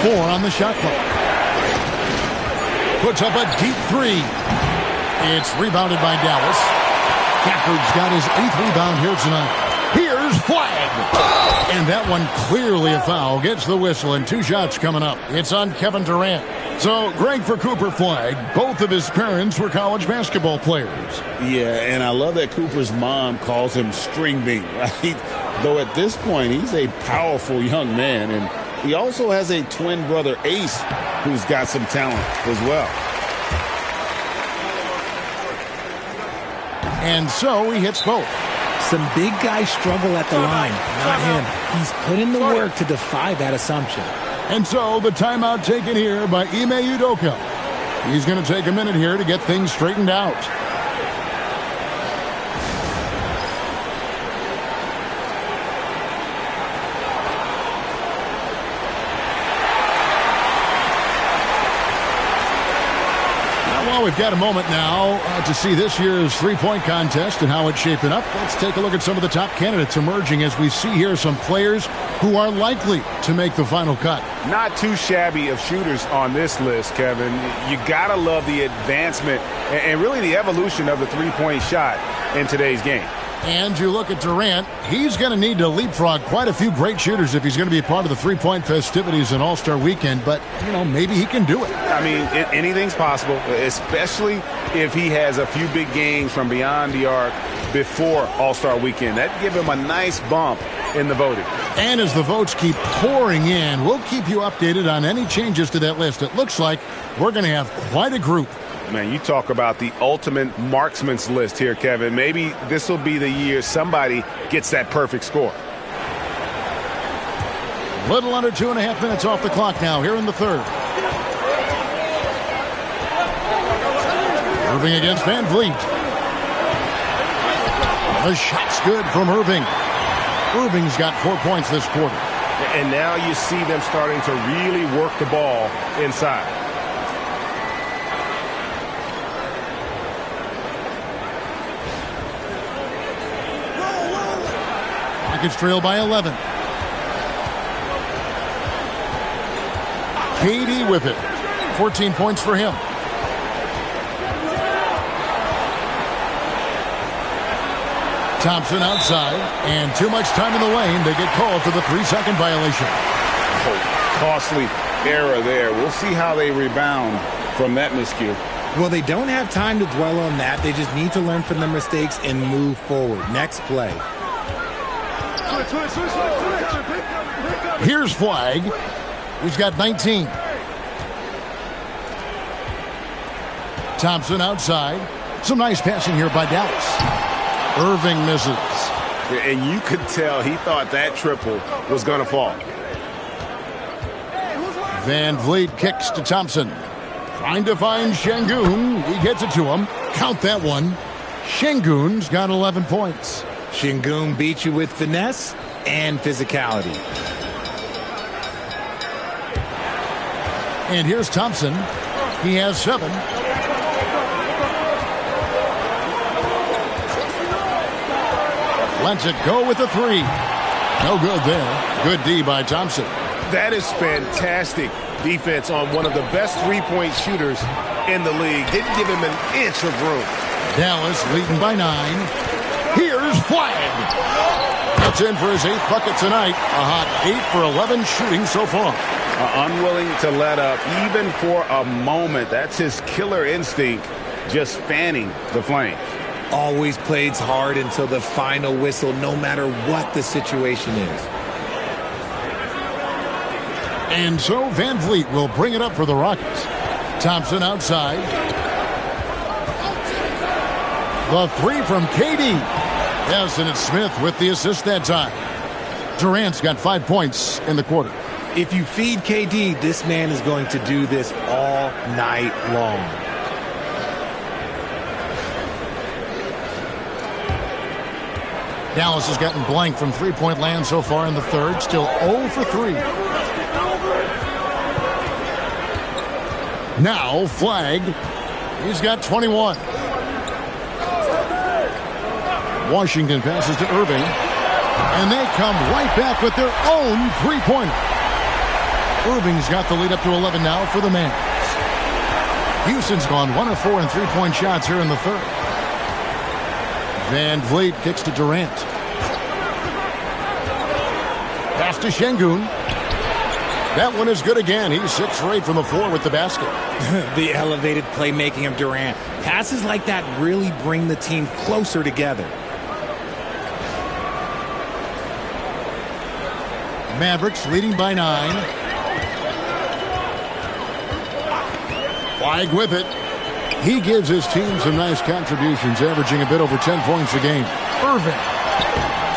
Speaker 1: Four on the shot clock. Puts up a deep 3. It's rebounded by Dallas. Gafford's got his 8th rebound here tonight. Here's Flag. And that one clearly a foul. Gets the whistle, and 2 shots coming up. It's on Kevin Durant. So, Greg, for Cooper Flag, both of his parents were college basketball players.
Speaker 4: Yeah, and I love that Cooper's mom calls him String Bean, right? Though at this point, he's a powerful young man, and he also has a twin brother, Ace, who's got some talent as well.
Speaker 1: And so he hits both.
Speaker 3: Some big guys struggle at the line, not him. He's put in the work to defy that assumption.
Speaker 1: And so the timeout taken here by Ime Udoka. He's going to take a minute here to get things straightened out. Well, we've got a moment now to see this year's three-point contest and how it's shaping up. Let's take a look at some of the top candidates emerging as we see here some players who are likely to make the final cut.
Speaker 2: Not too shabby of shooters on this list, Kevin. You got to love the advancement and really the evolution of the three-point shot in today's game.
Speaker 1: And you look at Durant, he's going to need to leapfrog quite a few great shooters if he's going to be a part of the three-point festivities in All-Star Weekend. But, you know, maybe he can do it.
Speaker 2: I mean, anything's possible, especially if he has a few big games from beyond the arc before All-Star Weekend. That'd give him a nice bump in the voting.
Speaker 1: And as the votes keep pouring in, we'll keep you updated on any changes to that list. It looks like we're going to have quite a group.
Speaker 2: Man, you talk about the ultimate marksman's list here, Kevin. Maybe this will be the year somebody gets that perfect score.
Speaker 1: Little under 2.5 minutes off the clock now here in the third. Irving against Van Vliet. The shot's good from Irving. Irving's got 4 points this quarter.
Speaker 2: And now you see them starting to really work the ball inside.
Speaker 1: Rockets trail by 11. KD with it. 14 points for him. Thompson outside, and too much time in the lane. They get called for the 3-second violation.
Speaker 4: Oh, costly error there. We'll see how they rebound from that miscue.
Speaker 3: Well, they don't have time to dwell on that. They just need to learn from their mistakes and move forward. Next play.
Speaker 1: Here's Flag, who's got 19. Thompson outside. Some nice passing here by Dallas. Irving misses.
Speaker 2: And you could tell he thought that triple was going to fall.
Speaker 1: Van Vliet kicks to Thompson. Trying to find Şengün. He gets it to him. Count that one. Şengün's got 11 points.
Speaker 3: Şengün beat you with finesse and physicality.
Speaker 1: And here's Thompson. He has 7. Lets it go with a 3. No good there. Good D by Thompson.
Speaker 2: That is fantastic defense on one of the best three-point shooters in the league. Didn't give him an inch of room.
Speaker 1: Dallas leading by 9. Here's Flag. Gets in for his 8th bucket tonight. A hot 8 for 11 shooting so far.
Speaker 2: Unwilling to let up even for a moment. That's his killer instinct, just fanning the flames.
Speaker 3: Always plays hard until the final whistle, no matter what the situation is.
Speaker 1: And so Van Vliet will bring it up for the Rockets. Thompson outside. The 3 from KD. Yes, and it's Smith with the assist that time. Durant's got 5 points in the quarter.
Speaker 3: If you feed KD, this man is going to do this all night long.
Speaker 1: Dallas has gotten blank from three-point land so far in the third. Still 0 for 3. Now Flag. He's got 21. Washington passes to Irving. And they come right back with their own three-pointer. Irving's got the lead up to 11 now for the Mavs. Houston's gone 1 of 4 in three-point shots here in the third. Van Vliet kicks to Durant. Pass to Şengün. That one is good again. He's 6 for 8 from the floor with the basket.
Speaker 3: The elevated playmaking of Durant. Passes like that really bring the team closer together.
Speaker 1: Mavericks leading by 9. Flag with it. He gives his team some nice contributions, averaging a bit over 10 points a game. Irving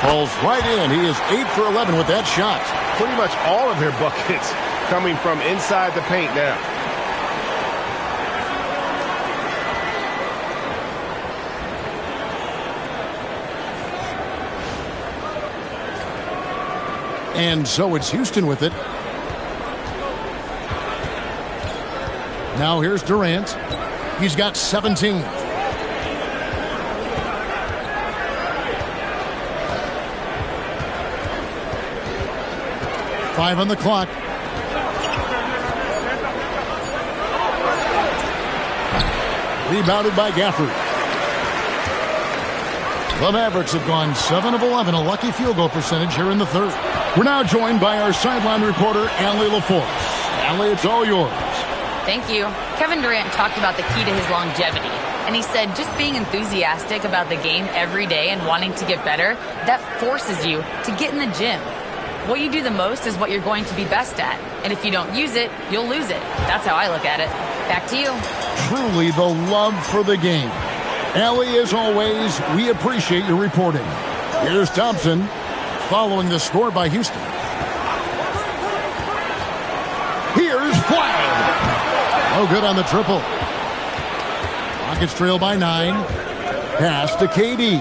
Speaker 1: falls right in. He is 8 for 11 with that shot.
Speaker 2: Pretty much all of their buckets coming from inside the paint now.
Speaker 1: And so it's Houston with it. Now here's Durant. He's got 17. Five on the clock. Rebounded by Gafford. The Mavericks have gone 7 of 11, a lucky field goal percentage here in the third. We're now joined by our sideline reporter, Allie LaForce. Allie, it's all yours.
Speaker 5: Thank you. Kevin Durant talked about the key to his longevity. And he said just being enthusiastic about the game every day and wanting to get better, that forces you to get in the gym. What you do the most is what you're going to be best at. And if you don't use it, you'll lose it. That's how I look at it. Back to you.
Speaker 1: Truly the love for the game. Allie, as always, we appreciate your reporting. Here's Thompson following the score by Houston. Here's Flag. No good on the triple. Rockets trail by 9. Pass to KD.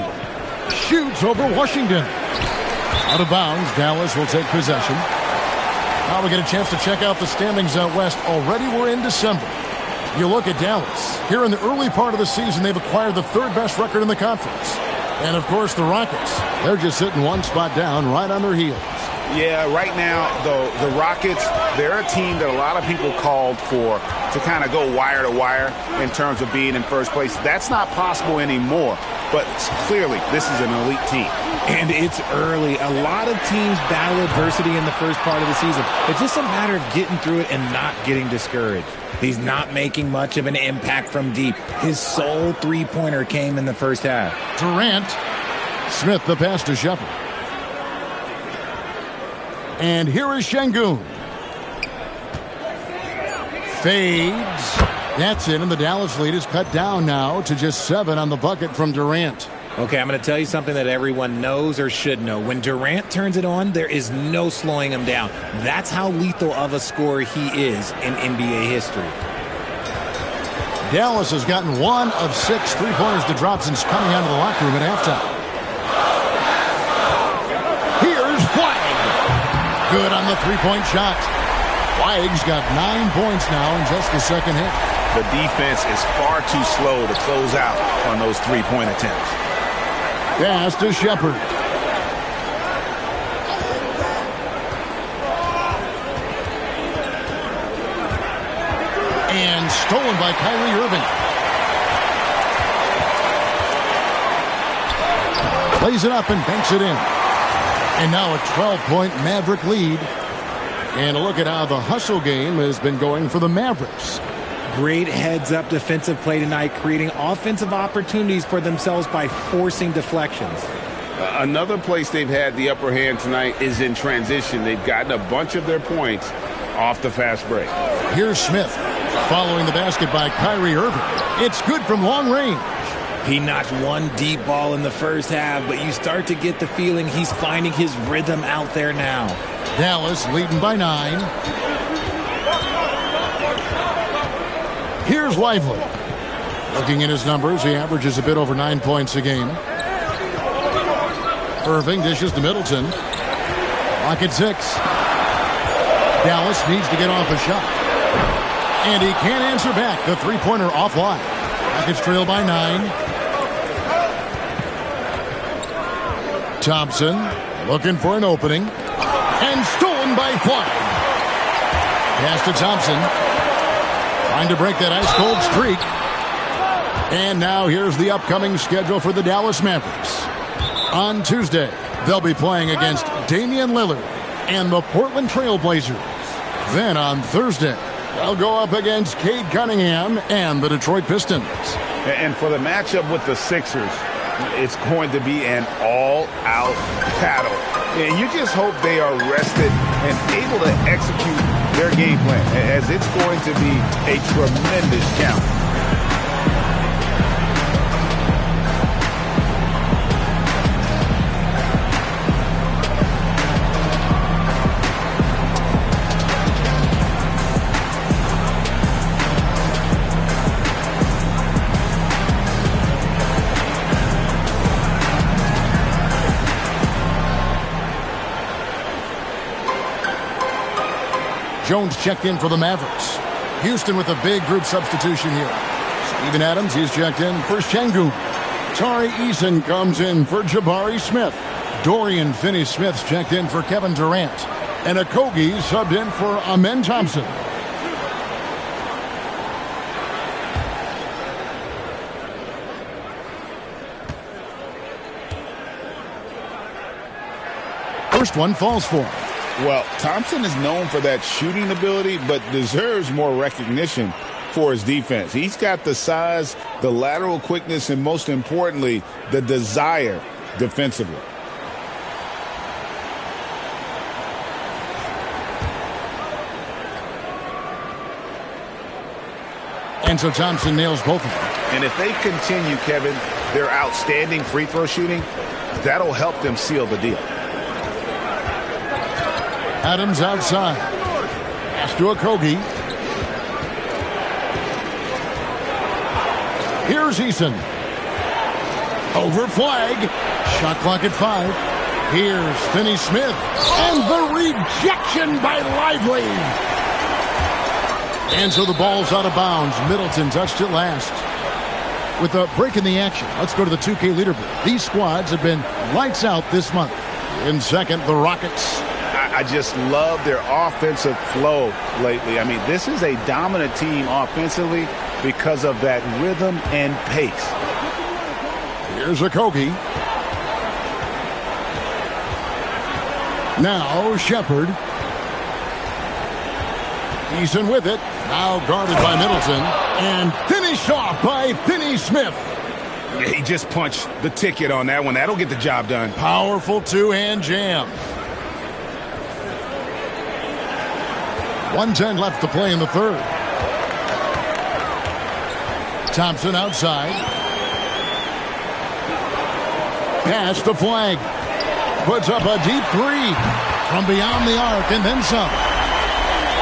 Speaker 1: Shoots over Washington. Out of bounds. Dallas will take possession. Now we get a chance to check out the standings out west. Already we're in December. You look at Dallas. Here in the early part of the season, they've acquired the third best record in the conference. And, of course, the Rockets. They're just sitting one spot down right on their heels.
Speaker 2: Yeah, right now, the Rockets, they're a team that a lot of people called for to kind of go wire to wire in terms of being in first place. That's not possible anymore. But clearly, this is an elite team.
Speaker 3: And it's early. A lot of teams battle adversity in the first part of the season. It's just a matter of getting through it and not getting discouraged. He's not making much of an impact from deep. His sole three-pointer came in the first half.
Speaker 1: Durant. Smith the pass to Shepard. And here is Şengün. Fades. That's it, and the Dallas lead is cut down now to just 7 on the bucket from Durant.
Speaker 3: Okay, I'm going to tell you something that everyone knows or should know. When Durant turns it on, there is no slowing him down. That's how lethal of a scorer he is in NBA history.
Speaker 1: Dallas has gotten 1 of 6 three-pointers to drop since coming out of the locker room at halftime. Here's Flag. Good on the three-point shot. Flag's got 9 points now in just the second half.
Speaker 2: The defense is far too slow to close out on those three-point attempts.
Speaker 1: Pass to Shepard. And stolen by Kyrie Irving. Plays it up and banks it in. And now a 12-point Maverick lead. And a look at how the hustle game has been going for the Mavericks.
Speaker 3: Great heads-up defensive play tonight, creating offensive opportunities for themselves by forcing deflections.
Speaker 2: Another place they've had the upper hand tonight is in transition. They've gotten a bunch of their points off the fast break.
Speaker 1: Here's Smith following the basket by Kyrie Irving. It's good from long range.
Speaker 3: He notched one deep ball in the first half, but you start to get the feeling he's finding his rhythm out there now.
Speaker 1: Dallas leading by 9. Here's Lively. Looking at his numbers, he averages a bit over 9 points a game. Irving dishes to Middleton. Clock at 6. Dallas needs to get off a shot. And he can't answer back. The three-pointer offline. Rockets trail by 9. Thompson looking for an opening. And stolen by Fly. Pass to Thompson. Trying to break that ice-cold streak. And now here's the upcoming schedule for the Dallas Mavericks. On Tuesday, they'll be playing against Damian Lillard and the Portland Trail Blazers. Then on Thursday, they'll go up against Cade Cunningham and the Detroit Pistons.
Speaker 2: And for the matchup with the Sixers, it's going to be an all-out battle. And you just hope they are rested and able to execute their game plan, as it's going to be a tremendous challenge.
Speaker 1: Jones checked in for the Mavericks. Houston with a big group substitution here. Steven Adams, he's checked in for Şengün. Tari Eason comes in for Jabari Smith. Dorian Finney-Smith's checked in for Kevin Durant. And Okogie subbed in for Amen Thompson. First one falls for him.
Speaker 4: Well, Thompson is known for that shooting ability, but deserves more recognition for his defense. He's got the size, the lateral quickness, and most importantly, the desire defensively.
Speaker 1: And so Thompson nails both of them.
Speaker 2: And if they continue, Kevin, their outstanding free throw shooting, that'll help them seal the deal.
Speaker 1: Adams outside. Pass to Okogie. Here's Eason. Over flag. Shot clock at 5. Here's Finney-Smith. And the rejection by Lively. And so the ball's out of bounds. Middleton touched it last. With a break in the action, let's go to the 2K leaderboard. These squads have been lights out this month. In second, the Rockets.
Speaker 2: I just love their offensive flow lately. I mean, this is a dominant team offensively because of that rhythm and pace.
Speaker 1: Here's Okogie. Now Shepherd. Eason with it. Now guarded by Middleton. And finished off by Finney-Smith.
Speaker 2: Yeah, he just punched the ticket on that one. That'll get the job done.
Speaker 1: Powerful two-hand jam. 1:10 left to play in the third. Thompson outside. Pass to Flag. Puts up a deep three from beyond the arc and then some.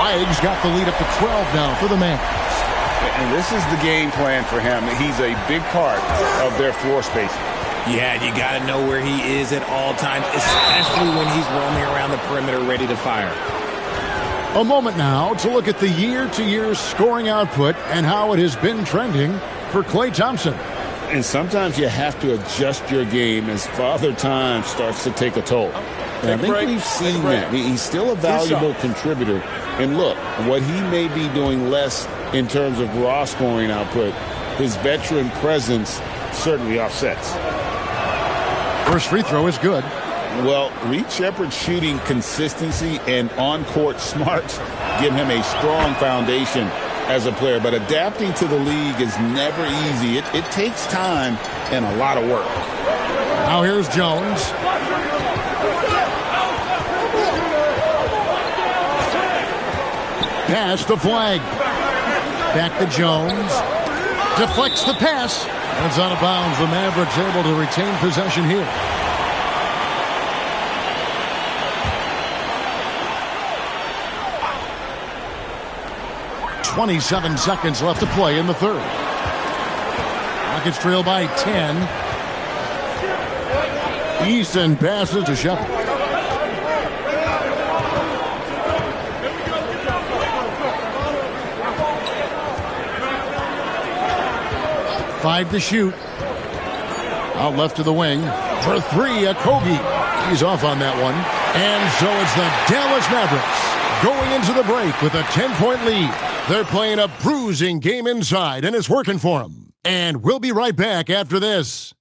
Speaker 1: Flag's got the lead up to 12 now for the Mavericks.
Speaker 2: And this is the game plan for him. He's a big part of their floor spacing.
Speaker 3: Yeah, you got to know where he is at all times, especially when he's roaming around the perimeter ready to fire.
Speaker 1: A moment now to look at the year-to-year scoring output and how it has been trending for Klay Thompson.
Speaker 4: And sometimes you have to adjust your game as Father Time starts to take a toll. And I think we've seen that. He's still a valuable contributor. And look, what he may be doing less in terms of raw scoring output, his veteran presence certainly offsets.
Speaker 1: First free throw is good.
Speaker 4: Well, Reed Shepherd's shooting consistency and on-court smarts give him a strong foundation as a player. But adapting to the league is never easy. It takes time and a lot of work.
Speaker 1: Now here's Jones. Pass to Flag. Back to Jones. Deflects the pass. And it's out of bounds. The Mavericks able to retain possession here. .27 seconds left to play in the third. Rockets trail by 10. Eason passes to Shepard. Five to shoot. Out left to the wing. For three, Okogie. He's off on that one. And so it's the Dallas Mavericks going into the break with a 10-point lead. They're playing a bruising game inside, and it's working for them. And we'll be right back after this.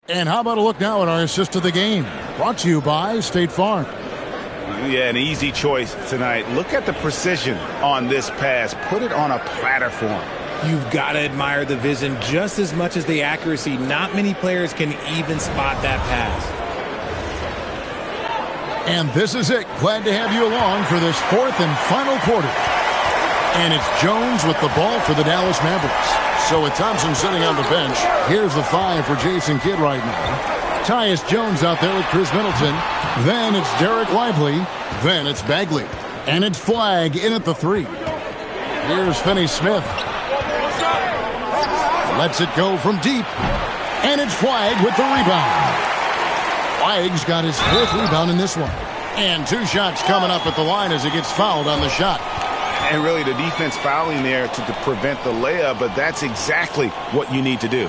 Speaker 1: And how about a look now at our assist of the game? Brought to you by State Farm.
Speaker 2: Yeah, an easy choice tonight. Look at the precision on this pass. Put it on a platter for him.
Speaker 3: You've got to admire the vision just as much as the accuracy. Not many players can even spot that pass.
Speaker 1: And this is it. Glad to have you along for this fourth and final quarter. And it's Jones with the ball for the Dallas Mavericks. So with Thompson sitting on the bench, here's the 5 for Jason Kidd right now. Tyus Jones out there with Chris Middleton. Then it's Derek Lively. Then it's Bagley. And it's Flagg in at the 3. Here's Finney-Smith. Lets it go from deep. And it's Flagg with the rebound. Flagg's got his 4th rebound in this one. And 2 shots coming up at the line as he gets fouled on the shot.
Speaker 2: And really the defense fouling there to prevent the layup, but that's exactly what you need to do.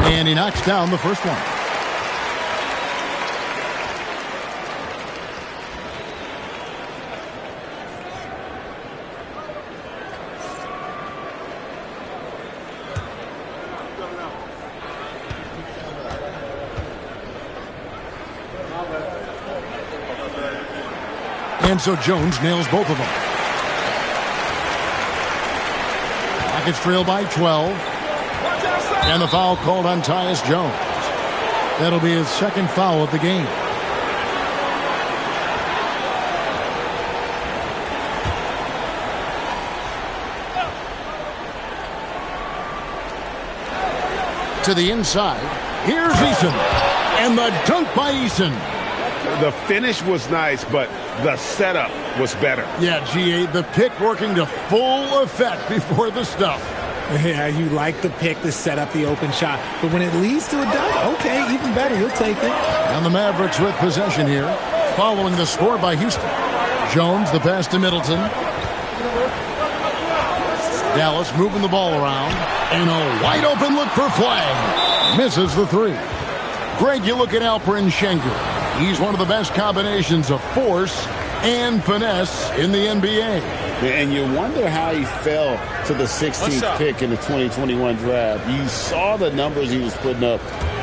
Speaker 1: And he knocks down the first one. And so Jones nails both of them. Rockets trail by 12. And the foul called on Tyus Jones. That'll be his 2nd foul of the game. To the inside. Here's Eason. And the dunk by Eason.
Speaker 4: The finish was nice, but the setup was better.
Speaker 1: Yeah, G.A., the pick working to full effect before the stuff.
Speaker 3: Yeah, you like the pick to set up the open shot. But when it leads to a dunk, okay, even better. You'll take it.
Speaker 1: And the Mavericks with possession here, following the score by Houston. Jones, the pass to Middleton. Dallas moving the ball around. And a wide open look for Flagg. Misses the 3. Greg, you look at Alperen Sengun. He's one of the best combinations of force and finesse in the NBA.
Speaker 4: And you wonder how he fell to the 16th pick in the 2021 draft. You saw the numbers he was putting up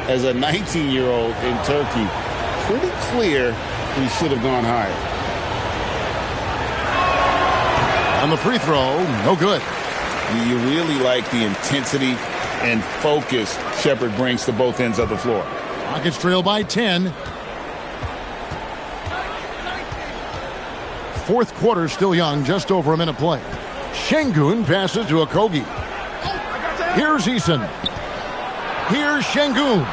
Speaker 4: as a 19-year-old in Turkey. Pretty clear he should have gone higher.
Speaker 1: On the free throw, no good.
Speaker 4: You really like the intensity and focus Shepard brings to both ends of the floor.
Speaker 1: Rockets trail by 10. 4th quarter still young, just over a minute play. Sengun passes to Okogie. Here's Eason. Here's Sengun.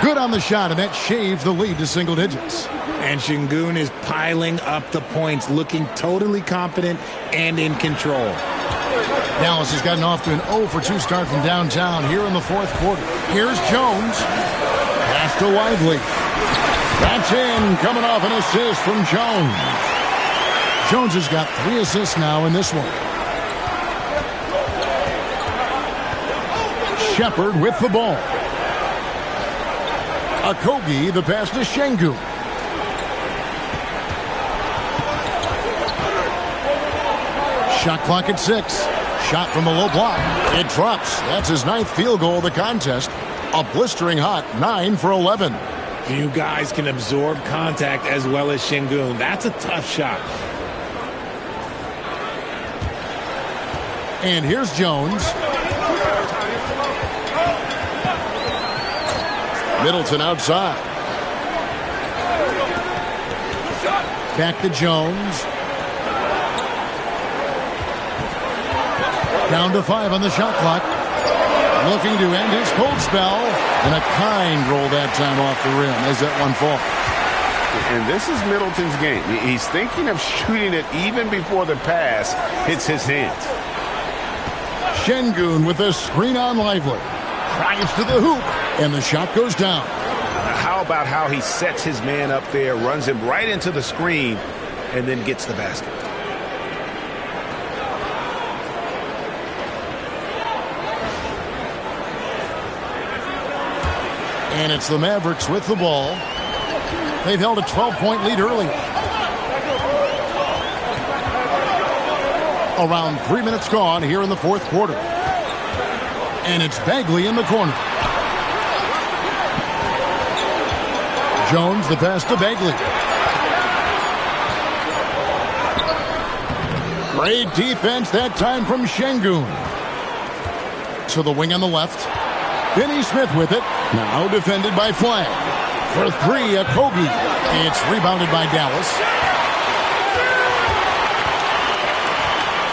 Speaker 1: Good on the shot, and that shaves the lead to single digits.
Speaker 3: And Sengun is piling up the points, looking totally confident and in control.
Speaker 1: Dallas has gotten off to an 0-for-2 start from downtown here in the 4th quarter. Here's Jones. Pass to Lively. That's in, coming off an assist from Jones. Jones has got 3 assists now in this one. Shepard with the ball. Okogie, the pass to Sengun. Shot clock at 6. Shot from the low block. It drops. That's his 9th field goal of the contest. A blistering hot 9 for 11.
Speaker 3: Few guys can absorb contact as well as Şengün. That's a tough shot.
Speaker 1: And here's Jones. Middleton outside. Back to Jones. Down to 5 on the shot clock. Looking to end his cold spell. And a kind roll that time off the rim as that one falls.
Speaker 2: And this is Middleton's game. He's thinking of shooting it even before the pass hits his hands.
Speaker 1: Şengün with a screen on Lively. Drives to the hoop. And the shot goes down.
Speaker 2: How about how he sets his man up there, runs him right into the screen, and then gets the basket.
Speaker 1: And it's the Mavericks with the ball. They've held a 12-point lead early. Around 3 minutes gone here in the fourth quarter. And it's Bagley in the corner. Jones, the pass to Bagley. Great defense that time from Şengün. To the wing on the left. Finney Smith with it. Now defended by Flag. For 3, Okogie. It's rebounded by Dallas.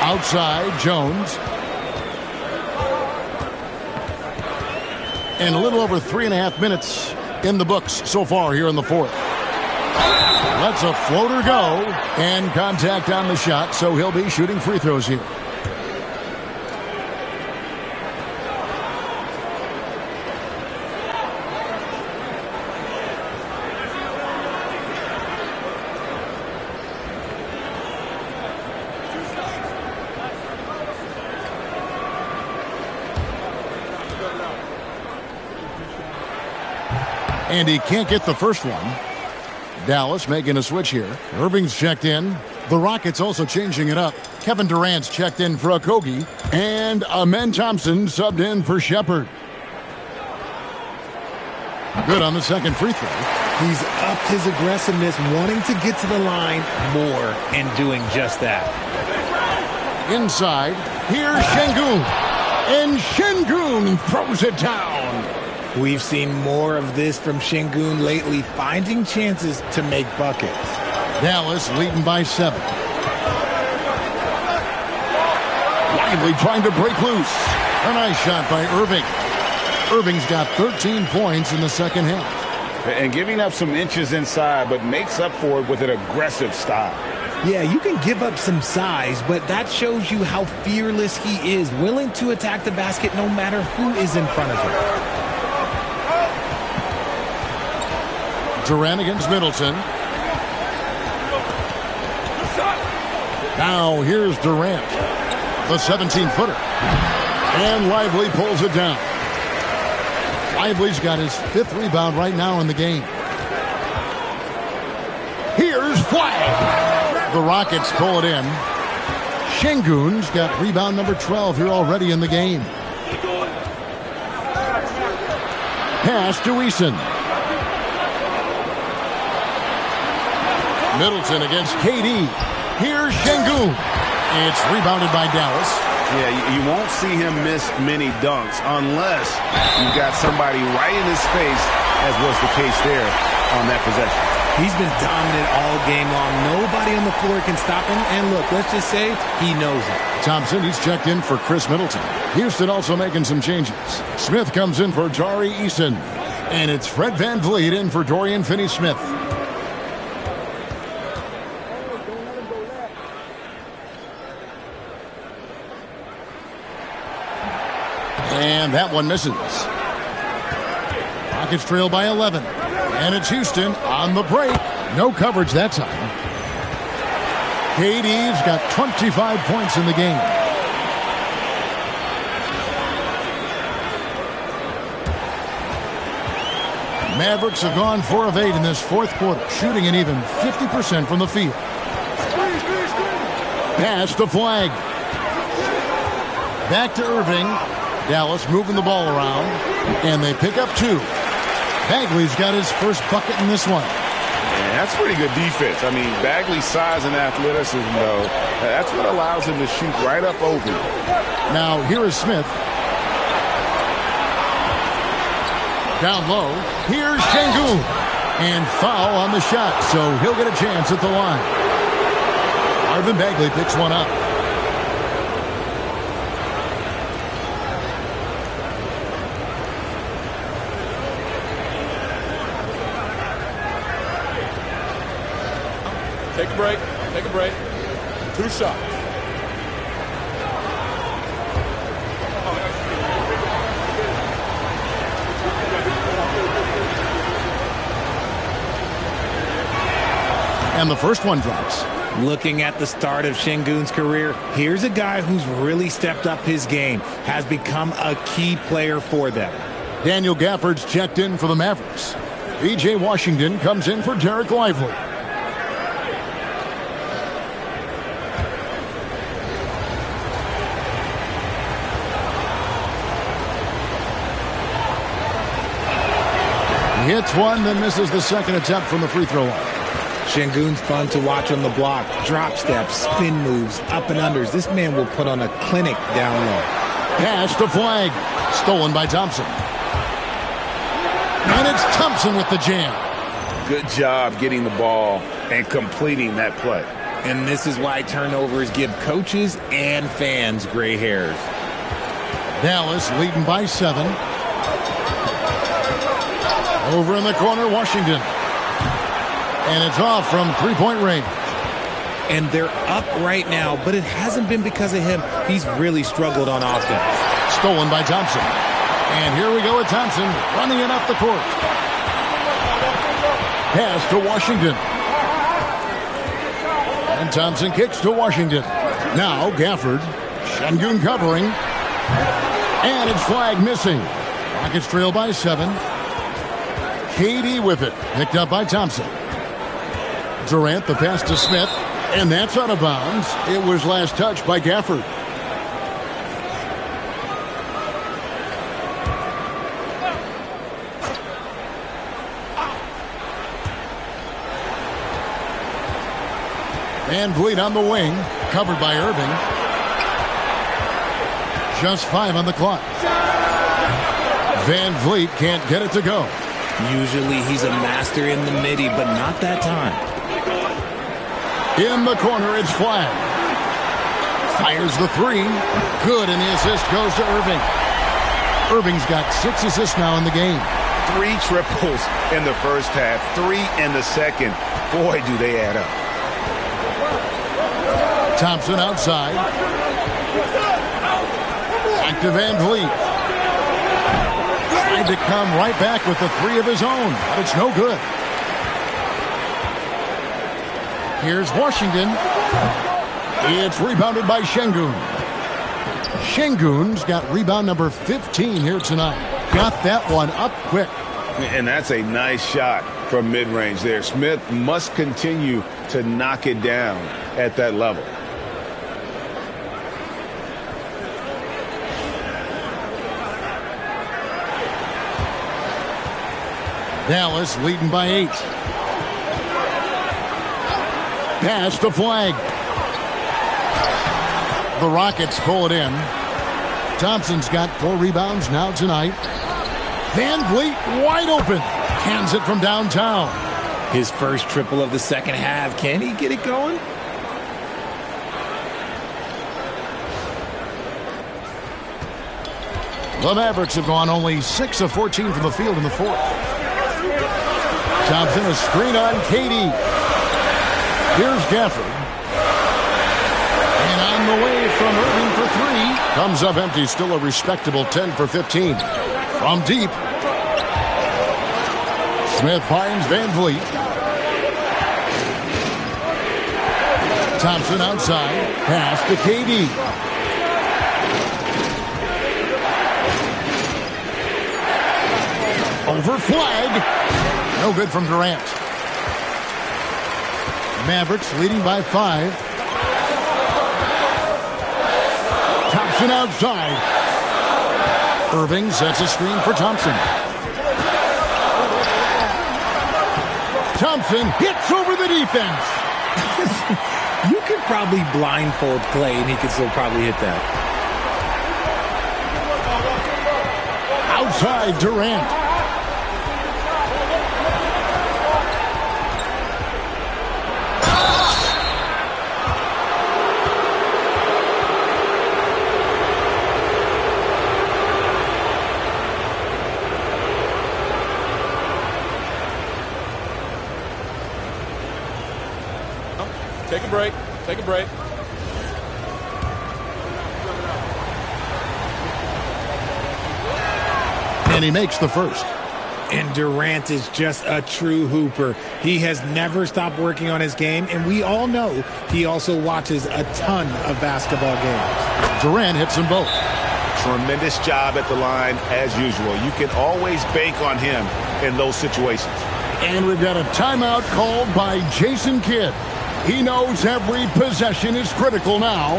Speaker 1: Outside, Jones. And a little over 3.5 minutes in the books so far here in the fourth. Lets a floater go. And contact on the shot, so he'll be shooting free throws here. And he can't get the first one. Dallas making a switch here. Irving's checked in. The Rockets also changing it up. Kevin Durant's checked in for Okogie. And Amen Thompson subbed in for Shepherd. Good on the second free throw.
Speaker 3: He's upped his aggressiveness, wanting to get to the line more and doing just that.
Speaker 1: Inside, here's Şengün. And Şengün throws it down.
Speaker 3: We've seen more of this from Şengün lately, finding chances to make buckets.
Speaker 1: Dallas leading by 7. Lively trying to break loose. A nice shot by Irving. Irving's got 13 points in the second half.
Speaker 2: And giving up some inches inside, but makes up for it with an aggressive style.
Speaker 3: Yeah, you can give up some size, but that shows you how fearless he is, willing to attack the basket no matter who is in front of him.
Speaker 1: Durant against Middleton. Now here's Durant, the 17-footer. And Lively pulls it down. Lively's got his 5th rebound right now in the game. Here's Flag. The Rockets pull it in. Şengün's got rebound number 12 here already in the game. Pass to Eason. Middleton against KD. Here's Şengün. It's rebounded by Dallas.
Speaker 2: Yeah, you won't see him miss many dunks unless you've got somebody right in his face, as was the case there on that possession.
Speaker 3: He's been dominant all game long. Nobody on the floor can stop him. And look, let's just say he knows it.
Speaker 1: Thompson, he's checked in for Chris Middleton. Houston also making some changes. Smith comes in for Tari Eason. And it's Fred VanVleet in for Dorian Finney-Smith. And that one misses. Rockets trail by 11. And it's Houston on the break. No coverage that time. KD's got 25 points in the game. Mavericks have gone 4 of 8 in this fourth quarter, shooting an even 50% from the field. Pass to Flag. Back to Irving. Dallas moving the ball around. And they pick up 2. Bagley's got his first bucket in this one.
Speaker 2: Yeah, that's pretty good defense. I mean, Bagley's size and athleticism, though, that's what allows him to shoot right up over you.
Speaker 1: Now, here is Smith. Down low. Here's Şengün. And foul on the shot, so he'll get a chance at the line. Marvin Bagley picks one up.
Speaker 7: Take a break. Take a break. 2 shots.
Speaker 1: And the first one drops.
Speaker 3: Looking at the start of Şengün's career, here's a guy who's really stepped up his game, has become a key player for them.
Speaker 1: Daniel Gafford's checked in for the Mavericks. P.J. Washington comes in for Derek Lively. He hits one, then misses the second attempt from the free throw line.
Speaker 3: Şengün's fun to watch on the block. Drop steps, spin moves, up and unders. This man will put on a clinic down low.
Speaker 1: Pass to Flag. Stolen by Thompson. And it's Thompson with the jam.
Speaker 2: Good job getting the ball and completing that play.
Speaker 3: And this is why turnovers give coaches and fans gray hairs.
Speaker 1: Dallas leading by 7. Over in the corner, Washington. And it's off from three-point range.
Speaker 3: And they're up right now, but it hasn't been because of him. He's really struggled on offense.
Speaker 1: Stolen by Thompson. And here we go with Thompson running it up the court. Pass to Washington. And Thompson kicks to Washington. Now Gafford. Şengün covering. And it's Flag missing. Rockets trail by 7. KD with it. Picked up by Thompson. Durant, the pass to Smith. And that's out of bounds. It was last touched by Gafford. Van Vliet on the wing. Covered by Irving. Just 5 on the clock. Van Vliet can't get it to go.
Speaker 3: Usually he's a master in the midi, but not that time.
Speaker 1: In the corner, it's Flag. Fires the 3. Good, and the assist goes to Irving. Irving's got 6 assists now in the game.
Speaker 2: 3 triples in the first half, 3 in the second. Boy, do they add up.
Speaker 1: Thompson outside. Back to Van Vliet. Tried to come right back with the 3 of his own, but it's no good. Here's Washington. It's rebounded by Şengün. Şengün's got rebound number 15 here tonight. Got that one up quick.
Speaker 2: And that's a nice shot from mid-range there. Smith must continue to knock it down at that level.
Speaker 1: Dallas leading by 8. Pass to Flag. The Rockets pull it in. Thompson's got 4 rebounds now tonight. Van Vliet wide open. Hands it from downtown.
Speaker 3: His first triple of the second half. Can he get it going?
Speaker 1: The Mavericks have gone only 6 of 14 from the field in the 4th. Thompson, a screen on KD. Here's Gafford. And on the way from Irving for 3. Comes up empty. Still a respectable 10 for 15. From deep. Smith finds Van Vliet. Thompson outside. Pass to KD. Over Flag. No good from Durant. Mavericks leading by 5. Thompson outside. Irving sets a screen for Thompson. Thompson hits over the defense.
Speaker 3: You could probably blindfold Clay, and he could still probably hit that.
Speaker 1: Outside Durant.
Speaker 7: Take a break. Take a break.
Speaker 1: And he makes the first.
Speaker 3: And Durant is just a true hooper. He has never stopped working on his game, and we all know he also watches a ton of basketball games.
Speaker 1: Durant hits them both.
Speaker 2: Tremendous job at the line as usual. You can always bank on him in those situations.
Speaker 1: And we've got a timeout called by Jason Kidd. He knows every possession is critical now.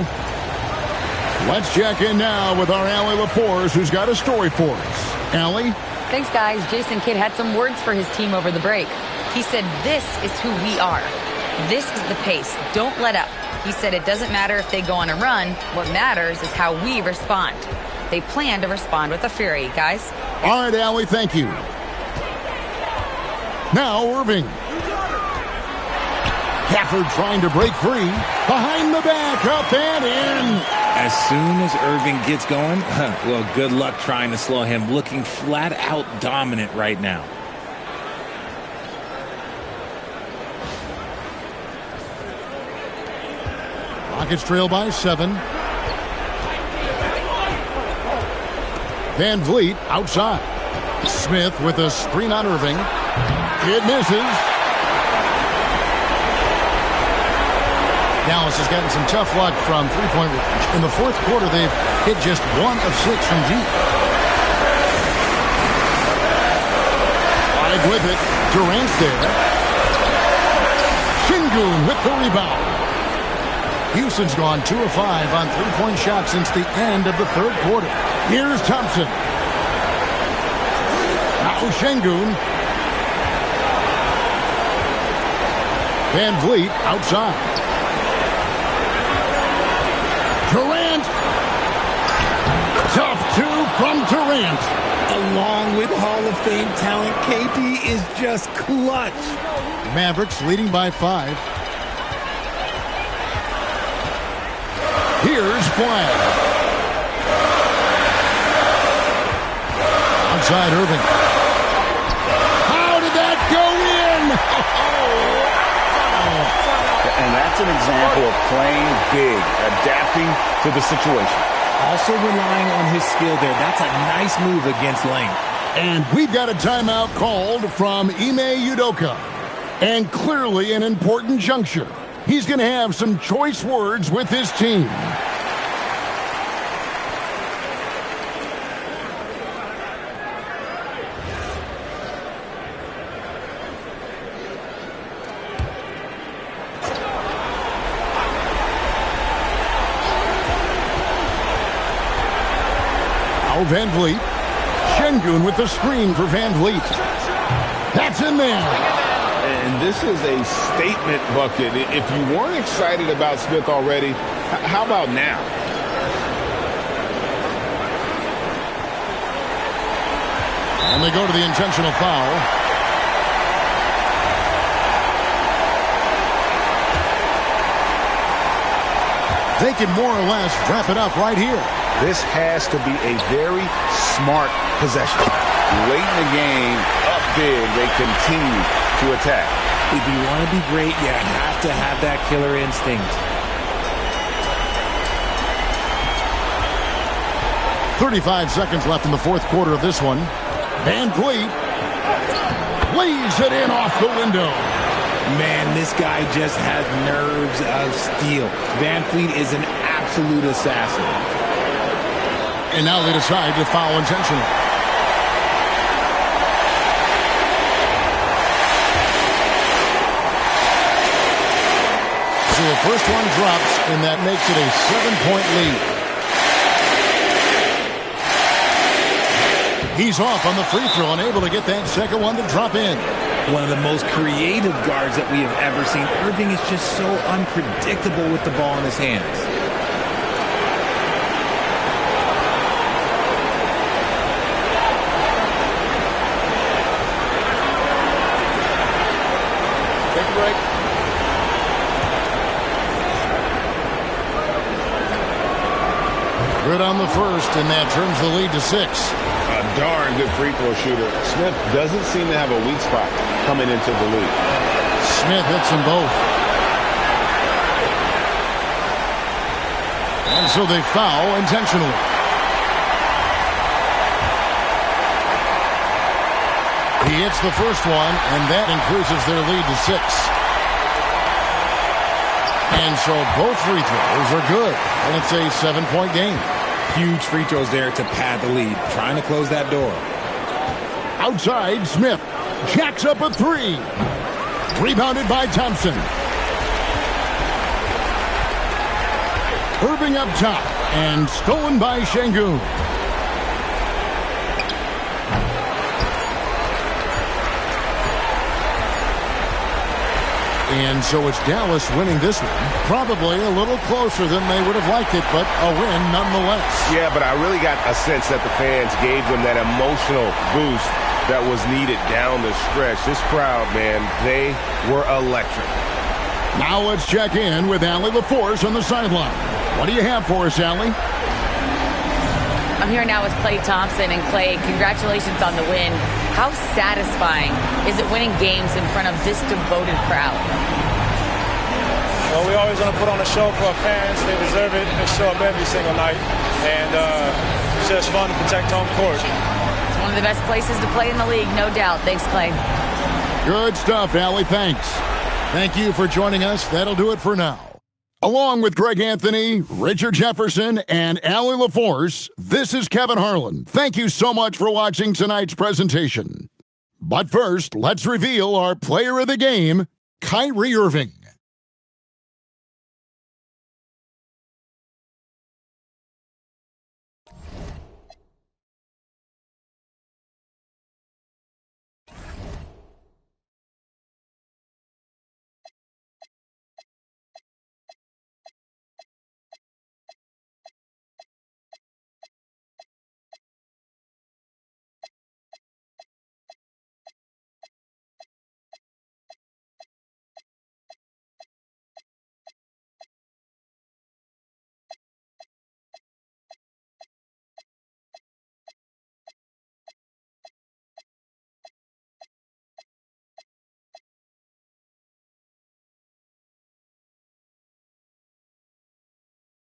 Speaker 1: Let's check in now with our Allie Lapores, who's got a story for us. Allie?
Speaker 5: Thanks, guys. Jason Kidd had some words for his team over the break. He said, "This is who we are. This is the pace. Don't let up." He said it doesn't matter if they go on a run. What matters is how we respond. They plan to respond with a fury, guys.
Speaker 1: All right, Allie, thank you. Now Irving. Gafford trying to break free. Behind the back, up and in.
Speaker 3: As soon as Irving gets going, well, good luck trying to slow him. Looking flat out dominant right now.
Speaker 1: Rockets trail by 7. Van Vliet outside. Smith with a screen on Irving. It misses. Dallas has gotten some tough luck from three-point range. In the fourth quarter, they've hit just 1 of 6 from deep. Wide with it. Durant's there. Şengün with the rebound. Houston's gone 2 of 5 on three-point shots since the end of the third quarter. Here's Thompson. Now Şengün. Van Vliet outside. Durant. Tough 2 from Durant.
Speaker 3: Along with Hall of Fame talent, KP is just clutch.
Speaker 1: Mavericks leading by 5. Here's Flag. Outside Irving. How did that go in?
Speaker 2: And that's an example of playing big, adapting to the situation.
Speaker 3: Also relying on his skill there. That's a nice move against length.
Speaker 1: And we've got a timeout called from Ime Udoka. And clearly an important juncture. He's going to have some choice words with his team. Van Vliet. Şengün with the screen for Van Vliet. That's in there.
Speaker 2: And this is a statement bucket. If you weren't excited about Smith already, how about now?
Speaker 1: And they go to the intentional foul. They can more or less wrap it up right here.
Speaker 2: This has to be a very smart possession. Late in the game, up big, they continue to attack.
Speaker 3: If you want to be great, you have to have that killer instinct.
Speaker 1: 35 seconds left in the fourth quarter of this one. Van Vliet lays it in off the window.
Speaker 3: Man, this guy just has nerves of steel. Van Vliet is an absolute assassin.
Speaker 1: And now they decide to foul intentionally. So the first one drops, and that makes it a 7-point lead. He's off on the free throw and able to get that second one to drop in.
Speaker 3: One of the most creative guards that we have ever seen. Irving is just so unpredictable with the ball in his hands.
Speaker 7: Take a break.
Speaker 1: Good on the first, and that turns the lead to 6.
Speaker 2: A darn good free throw shooter. Smith doesn't seem to have a weak spot coming into the league.
Speaker 1: Smith hits them both. And so they foul intentionally. He hits the first one, and that increases their lead to 6. And so both free throws are good, and it's a 7-point game.
Speaker 3: Huge free throws there to pad the lead. Trying to close that door.
Speaker 1: Outside, Smith jacks up a 3. Rebounded by Thompson. Irving up top, and stolen by Şengün. And so it's Dallas winning this one. Probably a little closer than they would have liked it, but a win nonetheless.
Speaker 2: Yeah, but I really got a sense that the fans gave them that emotional boost that was needed down the stretch. This crowd, man, they were electric.
Speaker 1: Now let's check in with Allie LaForce on the sideline. What do you have for us, Allie?
Speaker 5: I'm here now with Klay Thompson. And Klay, congratulations on the win. How satisfying is it winning games in front of this devoted crowd?
Speaker 12: Well, we always want to put on a show for our fans. They deserve it. They show up every single night. And it's just fun to protect home court.
Speaker 5: It's one of the best places to play in the league, no doubt. Thanks, Klay.
Speaker 1: Good stuff, Allie. Thanks. Thank you for joining us. That'll do it for now. Along with Greg Anthony, Richard Jefferson, and Allie LaForce, this is Kevin Harlan. Thank you so much for watching tonight's presentation. But first, let's reveal our player of the game, Kyrie Irving.